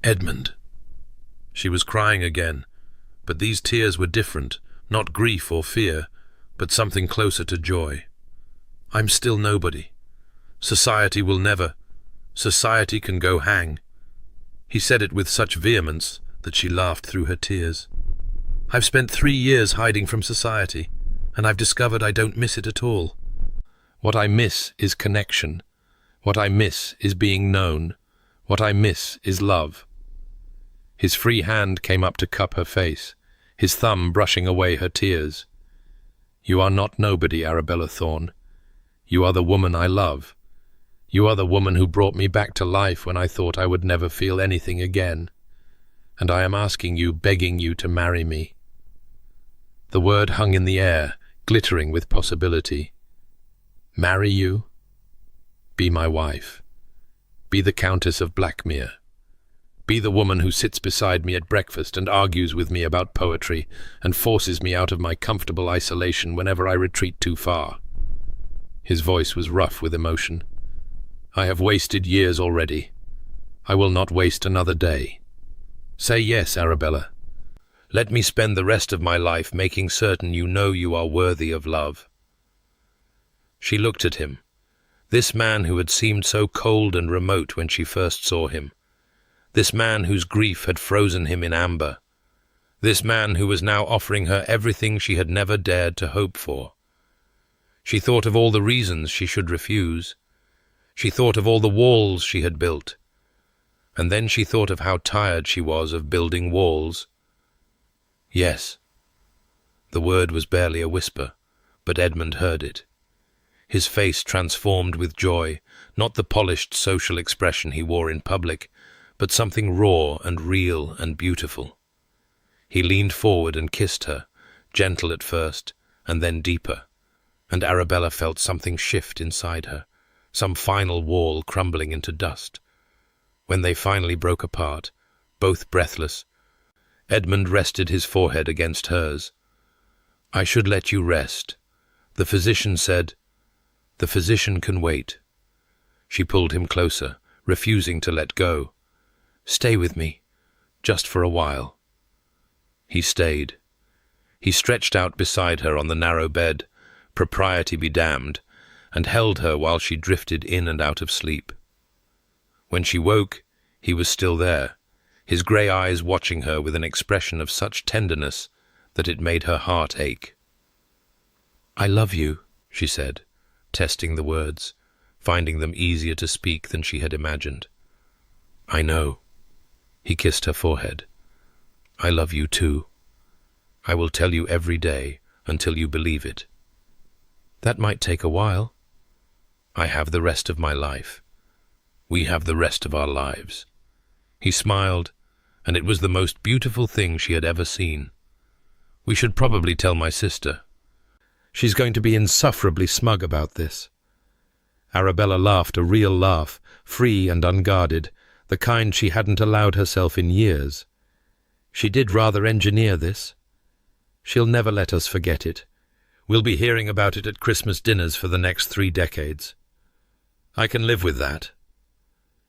"Edmund." She was crying again, but these tears were different, not grief or fear, but something closer to joy. "I'm still nobody. Society will never. Society can go hang." He said it with such vehemence that she laughed through her tears. "I've spent 3 years hiding from society, and I've discovered I don't miss it at all. What I miss is connection. What I miss is being known. What I miss is love." His free hand came up to cup her face, his thumb brushing away her tears. "You are not nobody, Arabella Thorne. You are the woman I love. You are the woman who brought me back to life when I thought I would never feel anything again. And I am asking you, begging you to marry me." The word hung in the air, glittering with possibility. "Marry you? Be my wife. Be the Countess of Blackmere. Be the woman who sits beside me at breakfast and argues with me about poetry and forces me out of my comfortable isolation whenever I retreat too far." His voice was rough with emotion. "I have wasted years already. I will not waste another day. Say yes, Arabella. Let me spend the rest of my life making certain you know you are worthy of love." She looked at him, this man who had seemed so cold and remote when she first saw him, this man whose grief had frozen him in amber, this man who was now offering her everything she had never dared to hope for. She thought of all the reasons she should refuse. She thought of all the walls she had built. And then she thought of how tired she was of building walls. "Yes." The word was barely a whisper, but Edmund heard it. His face transformed with joy, not the polished social expression he wore in public, but something raw and real and beautiful. He leaned forward and kissed her, gentle at first, and then deeper, and Arabella felt something shift inside her, some final wall crumbling into dust. When they finally broke apart, both breathless, Edmund rested his forehead against hers. "I should let you rest. The physician said—" "The physician can wait." She pulled him closer, refusing to let go. "Stay with me, just for a while." He stayed. He stretched out beside her on the narrow bed, propriety be damned, and held her while she drifted in and out of sleep. When she woke, he was still there, his grey eyes watching her with an expression of such tenderness that it made her heart ache. "I love you," she said, testing the words, finding them easier to speak than she had imagined. "I know." He kissed her forehead. "I love you too. I will tell you every day until you believe it." "That might take a while." "I have the rest of my life. We have the rest of our lives." He smiled, and it was the most beautiful thing she had ever seen. "We should probably tell my sister. She's going to be insufferably smug about this." Arabella laughed a real laugh, free and unguarded, the kind she hadn't allowed herself in years. "She did rather engineer this. She'll never let us forget it. We'll be hearing about it at Christmas dinners for the next 3 decades. I can live with that."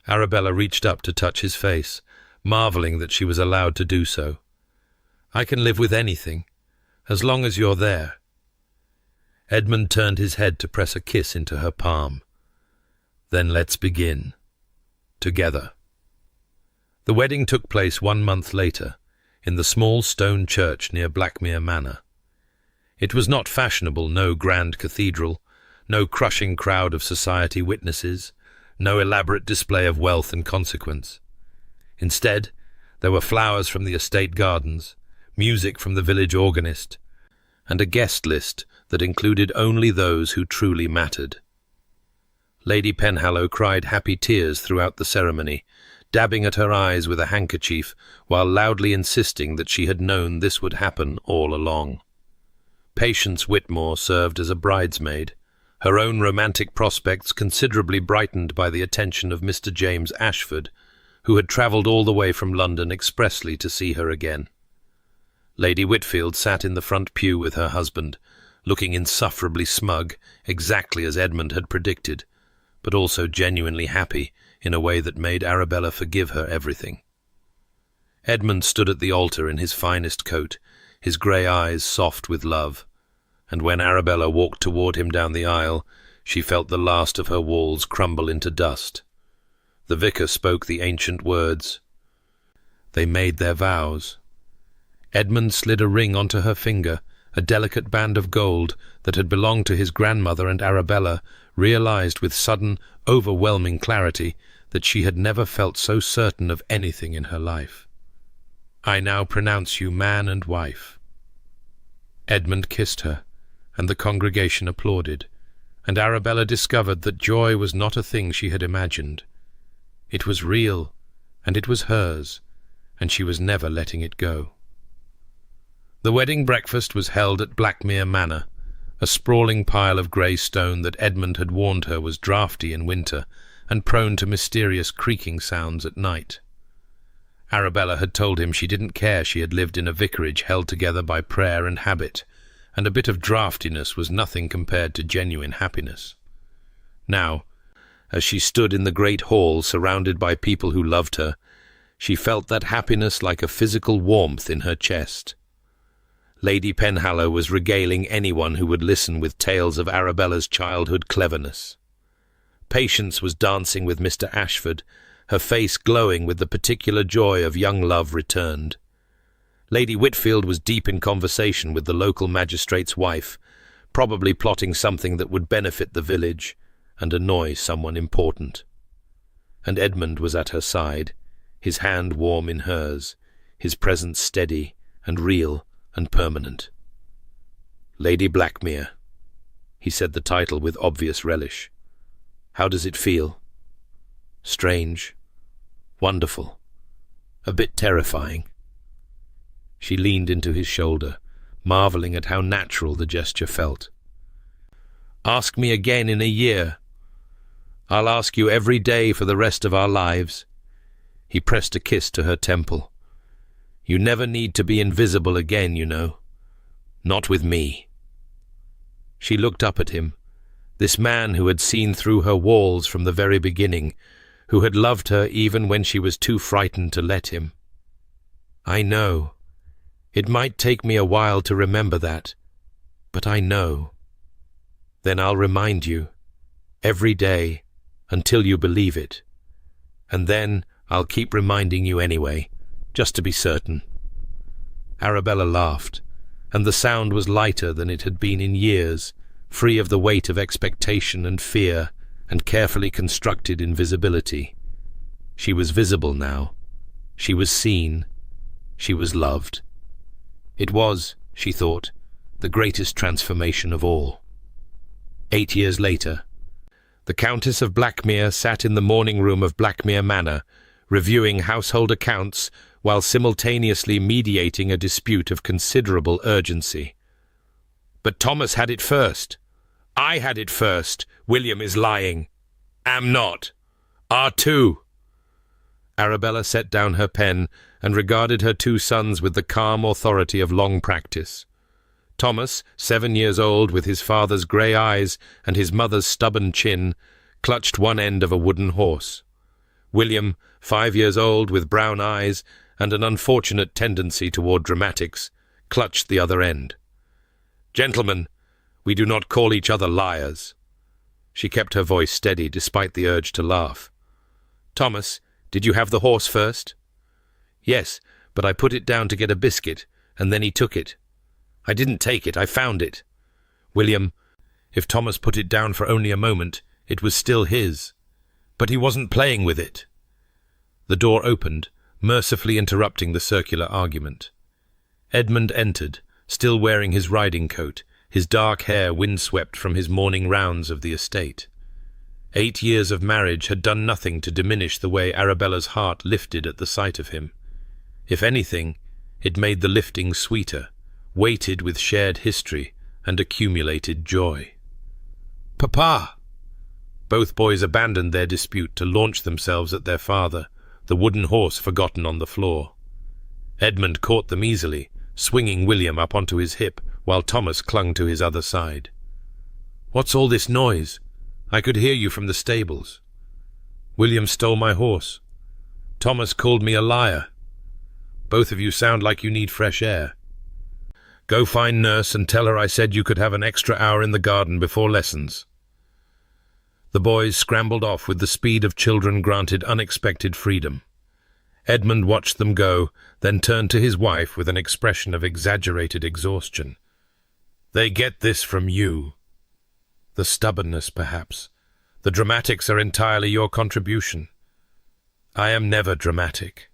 Arabella reached up to touch his face, marveling that she was allowed to do so. "I can live with anything, as long as you're there." Edmund turned his head to press a kiss into her palm. "Then let's begin. Together." The wedding took place 1 month later, in the small stone church near Blackmere Manor. It was not fashionable, no grand cathedral, no crushing crowd of society witnesses, no elaborate display of wealth and consequence. Instead, there were flowers from the estate gardens, music from the village organist, and a guest list that included only those who truly mattered. Lady Penhallow cried happy tears throughout the ceremony, dabbing at her eyes with a handkerchief while loudly insisting that she had known this would happen all along. Patience Whitmore served as a bridesmaid, her own romantic prospects considerably brightened by the attention of Mr. James Ashford, who had travelled all the way from London expressly to see her again. Lady Whitfield sat in the front pew with her husband, looking insufferably smug, exactly as Edmund had predicted, but also genuinely happy in a way that made Arabella forgive her everything. Edmund stood at the altar in his finest coat, his grey eyes soft with love, and when Arabella walked toward him down the aisle, she felt the last of her walls crumble into dust. The vicar spoke the ancient words. They made their vows. Edmund slid a ring onto her finger, a delicate band of gold that had belonged to his grandmother, and Arabella realized with sudden, overwhelming clarity that she had never felt so certain of anything in her life. "I now pronounce you man and wife." Edmund kissed her, and the congregation applauded, and Arabella discovered that joy was not a thing she had imagined. It was real, and it was hers, and she was never letting it go. The wedding breakfast was held at Blackmere Manor, a sprawling pile of grey stone that Edmund had warned her was draughty in winter and prone to mysterious creaking sounds at night. Arabella had told him she didn't care she had lived in a vicarage held together by prayer and habit, and a bit of draughtiness was nothing compared to genuine happiness. Now, as she stood in the great hall surrounded by people who loved her, she felt that happiness like a physical warmth in her chest. Lady Penhallow was regaling anyone who would listen with tales of Arabella's childhood cleverness. Patience was dancing with Mr. Ashford, her face glowing with the particular joy of young love returned. Lady Whitfield was deep in conversation with the local magistrate's wife, probably plotting something that would benefit the village and annoy someone important. And Edmund was at her side, his hand warm in hers, his presence steady and real and permanent. "Lady Blackmere," he said the title with obvious relish. "How does it feel?" "Strange. Wonderful. A bit terrifying." She leaned into his shoulder, marvelling at how natural the gesture felt. "Ask me again in a year. I'll ask you every day for the rest of our lives." He pressed a kiss to her temple. "You never need to be invisible again, you know. Not with me." She looked up at him, this man who had seen through her walls from the very beginning, who had loved her even when she was too frightened to let him. "I know. It might take me a while to remember that, but I know. Then I'll remind you, every day, until you believe it. And then I'll keep reminding you anyway, just to be certain." Arabella laughed, and the sound was lighter than it had been in years, free of the weight of expectation and fear and carefully constructed invisibility. She was visible now. She was seen. She was loved. It was, she thought, the greatest transformation of all. 8 years later, the Countess of Blackmere sat in the morning room of Blackmere Manor, reviewing household accounts while simultaneously mediating a dispute of considerable urgency. "But Thomas had it first. I had it first. William is lying. Am not. Are too." Arabella set down her pen and regarded her 2 sons with the calm authority of long practice. Thomas, 7 years old, with his father's grey eyes and his mother's stubborn chin, clutched one end of a wooden horse. William, 5 years old, with brown eyes and an unfortunate tendency toward dramatics, clutched the other end. "Gentlemen, we do not call each other liars." She kept her voice steady despite the urge to laugh. "Thomas, did you have the horse first?" "Yes, but I put it down to get a biscuit, and then he took it." "I didn't take it, I found it." "William, if Thomas put it down for only a moment, it was still his. But he wasn't playing with it." The door opened, mercifully interrupting the circular argument. Edmund entered, still wearing his riding coat, his dark hair windswept from his morning rounds of the estate. 8 years of marriage had done nothing to diminish the way Arabella's heart lifted at the sight of him. If anything, it made the lifting sweeter, weighted with shared history and accumulated joy. "Papa!" Both boys abandoned their dispute to launch themselves at their father, the wooden horse forgotten on the floor. Edmund caught them easily, swinging William up onto his hip, while Thomas clung to his other side. "What's all this noise? I could hear you from the stables." "William stole my horse. Thomas called me a liar. Both of you sound like you need fresh air. Go find Nurse and tell her I said you could have an extra hour in the garden before lessons." The boys scrambled off with the speed of children granted unexpected freedom. Edmund watched them go, then turned to his wife with an expression of exaggerated exhaustion. "They get this from you." "The stubbornness, perhaps. The dramatics are entirely your contribution." "I am never dramatic."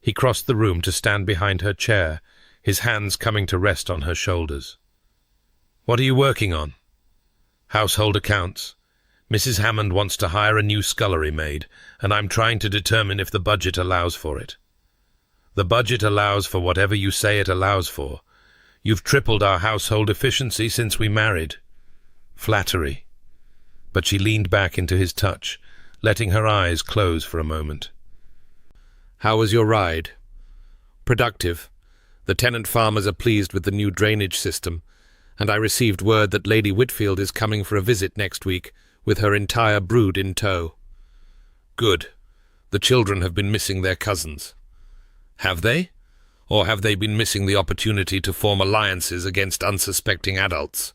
He crossed the room to stand behind her chair, his hands coming to rest on her shoulders. "What are you working on?" "Household accounts. Mrs. Hammond wants to hire a new scullery maid, and I'm trying to determine if the budget allows for it." "The budget allows for whatever you say it allows for. You've tripled our household efficiency since we married." "Flattery." But she leaned back into his touch, letting her eyes close for a moment. "How was your ride?" "Productive. The tenant farmers are pleased with the new drainage system, and I received word that Lady Whitfield is coming for a visit next week, with her entire brood in tow." "Good. The children have been missing their cousins." "Have they? Or have they been missing the opportunity to form alliances against unsuspecting adults?"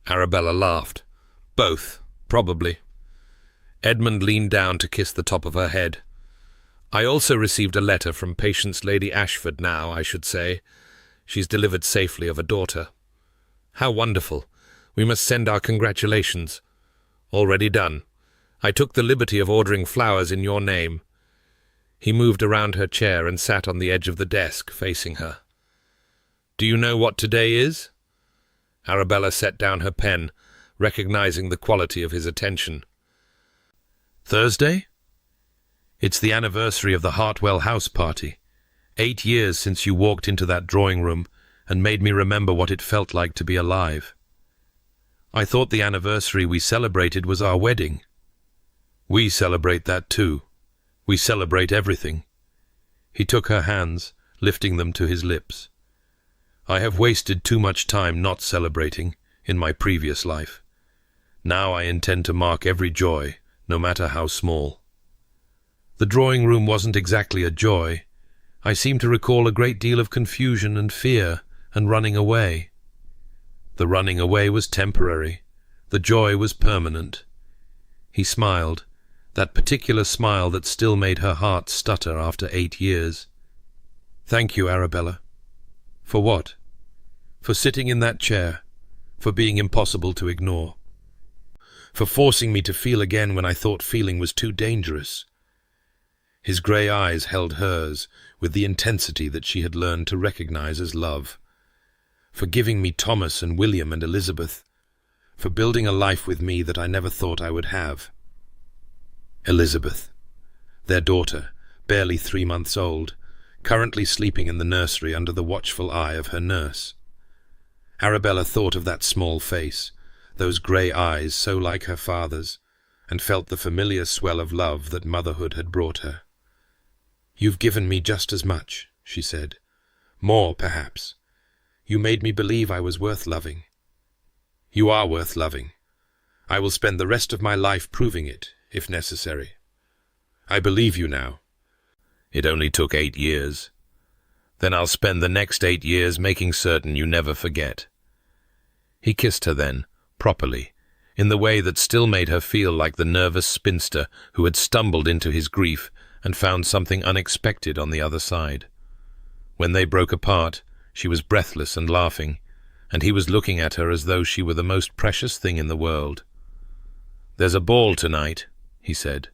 Arabella laughed. "Both, probably." Edmund leaned down to kiss the top of her head. "I also received a letter from Patience Lady Ashford now, I should say. She's delivered safely of a daughter." "How wonderful. We must send our congratulations." "Already done. I took the liberty of ordering flowers in your name." He moved around her chair and sat on the edge of the desk, facing her. "Do you know what today is?" Arabella set down her pen, recognizing the quality of his attention. "Thursday? It's the anniversary of the Hartwell house party. 8 years since you walked into that drawing room and made me remember what it felt like to be alive. I thought the anniversary we celebrated was our wedding." "We celebrate that too. We celebrate everything." He took her hands, lifting them to his lips. "I have wasted too much time not celebrating in my previous life. Now I intend to mark every joy, no matter how small." The drawing room wasn't exactly a joy. I seem to recall a great deal of confusion and fear and running away. The running away was temporary. The joy was permanent. He smiled, that particular smile that still made her heart stutter after 8 years. "Thank you, Arabella." "For what?" "For sitting in that chair. For being impossible to ignore. For forcing me to feel again when I thought feeling was too dangerous." His grey eyes held hers with the intensity that she had learned to recognize as love. "For giving me Thomas and William and Elizabeth. For building a life with me that I never thought I would have." Elizabeth, their daughter, barely 3 months old, currently sleeping in the nursery under the watchful eye of her nurse. Arabella thought of that small face, those grey eyes so like her father's, and felt the familiar swell of love that motherhood had brought her. "You've given me just as much," she said. "More, perhaps. You made me believe I was worth loving." "You are worth loving. I will spend the rest of my life proving it, if necessary. I believe you now." "It only took 8 years. Then I'll spend the next 8 years making certain you never forget." He kissed her then, properly, in the way that still made her feel like the nervous spinster who had stumbled into his grief and found something unexpected on the other side. When they broke apart, she was breathless and laughing, and he was looking at her as though she were the most precious thing in the world. "There's a ball tonight," he said.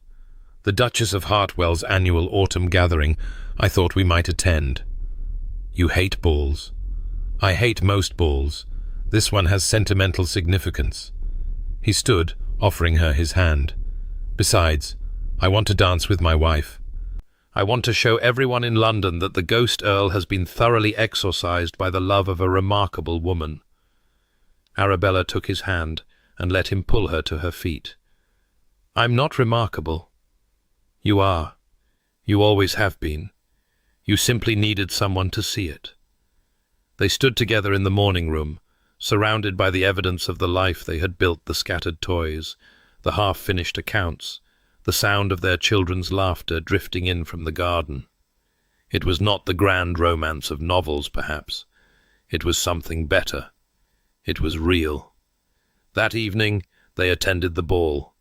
"The Duchess of Hartwell's annual autumn gathering. I thought we might attend." "You hate balls." "I hate most balls. This one has sentimental significance." He stood, offering her his hand. "Besides, I want to dance with my wife. I want to show everyone in London that the ghost Earl has been thoroughly exorcised by the love of a remarkable woman." Arabella took his hand and let him pull her to her feet. "I'm not remarkable." "You are. You always have been. You simply needed someone to see it." They stood together in the morning room, surrounded by the evidence of the life they had built, the scattered toys, the half-finished accounts, the sound of their children's laughter drifting in from the garden. It was not the grand romance of novels, perhaps. It was something better. It was real. That evening they attended the ball.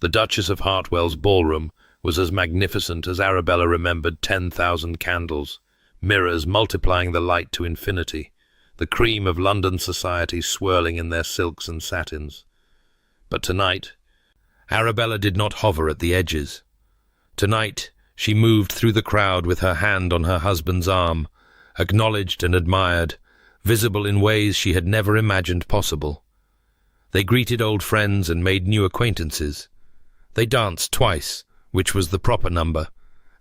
The Duchess of Hartwell's ballroom was as magnificent as Arabella remembered. 10,000 candles, mirrors multiplying the light to infinity, the cream of London society swirling in their silks and satins. But tonight, Arabella did not hover at the edges. Tonight, she moved through the crowd with her hand on her husband's arm, acknowledged and admired, visible in ways she had never imagined possible. They greeted old friends and made new acquaintances. They danced twice, which was the proper number,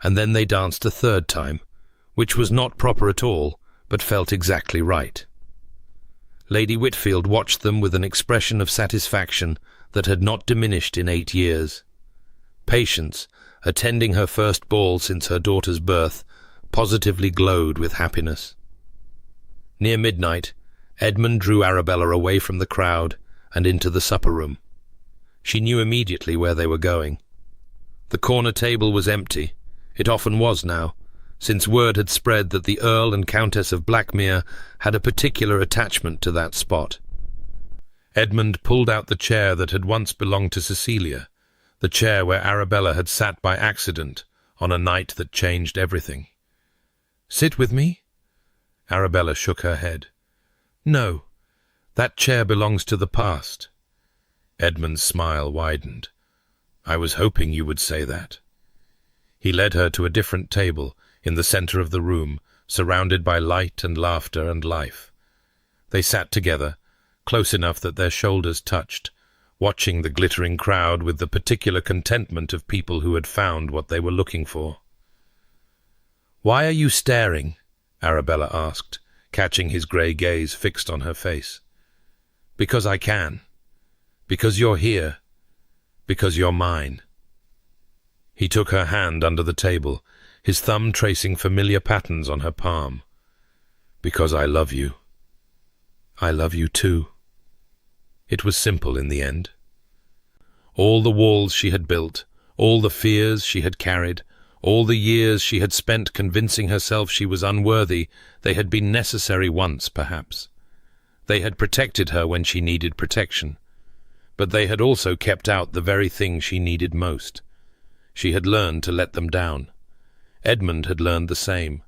and then they danced a third time, which was not proper at all, but felt exactly right. Lady Whitfield watched them with an expression of satisfaction that had not diminished in 8 years. Patience, attending her first ball since her daughter's birth, positively glowed with happiness. Near midnight, Edmund drew Arabella away from the crowd and into the supper-room. She knew immediately where they were going. The corner table was empty. It often was now, since word had spread that the Earl and Countess of Blackmere had a particular attachment to that spot. Edmund pulled out the chair that had once belonged to Cecilia, the chair where Arabella had sat by accident on a night that changed everything. "Sit with me?" Arabella shook her head. "No, that chair belongs to the past." Edmund's smile widened. "I was hoping you would say that." He led her to a different table in the center of the room, surrounded by light and laughter and life. They sat together, close enough that their shoulders touched, watching the glittering crowd with the particular contentment of people who had found what they were looking for. "Why are you staring?" Arabella asked, catching his grey gaze fixed on her face. "Because I can. Because you're here. Because you're mine." He took her hand under the table, his thumb tracing familiar patterns on her palm. "Because I love you. I love you too." It was simple in the end. All the walls she had built, all the fears she had carried, all the years she had spent convincing herself she was unworthy, they had been necessary once, perhaps. They had protected her when she needed protection. But they had also kept out the very thing she needed most. She had learned to let them down. Edmund had learned the same.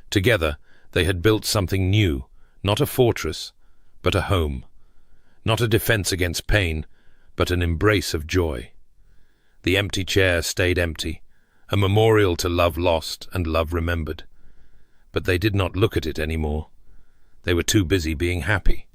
Together, they had built something new, not a fortress, but a home. Not a defense against pain, but an embrace of joy. The empty chair stayed empty, a memorial to love lost and love remembered. But they did not look at it anymore. They were too busy being happy.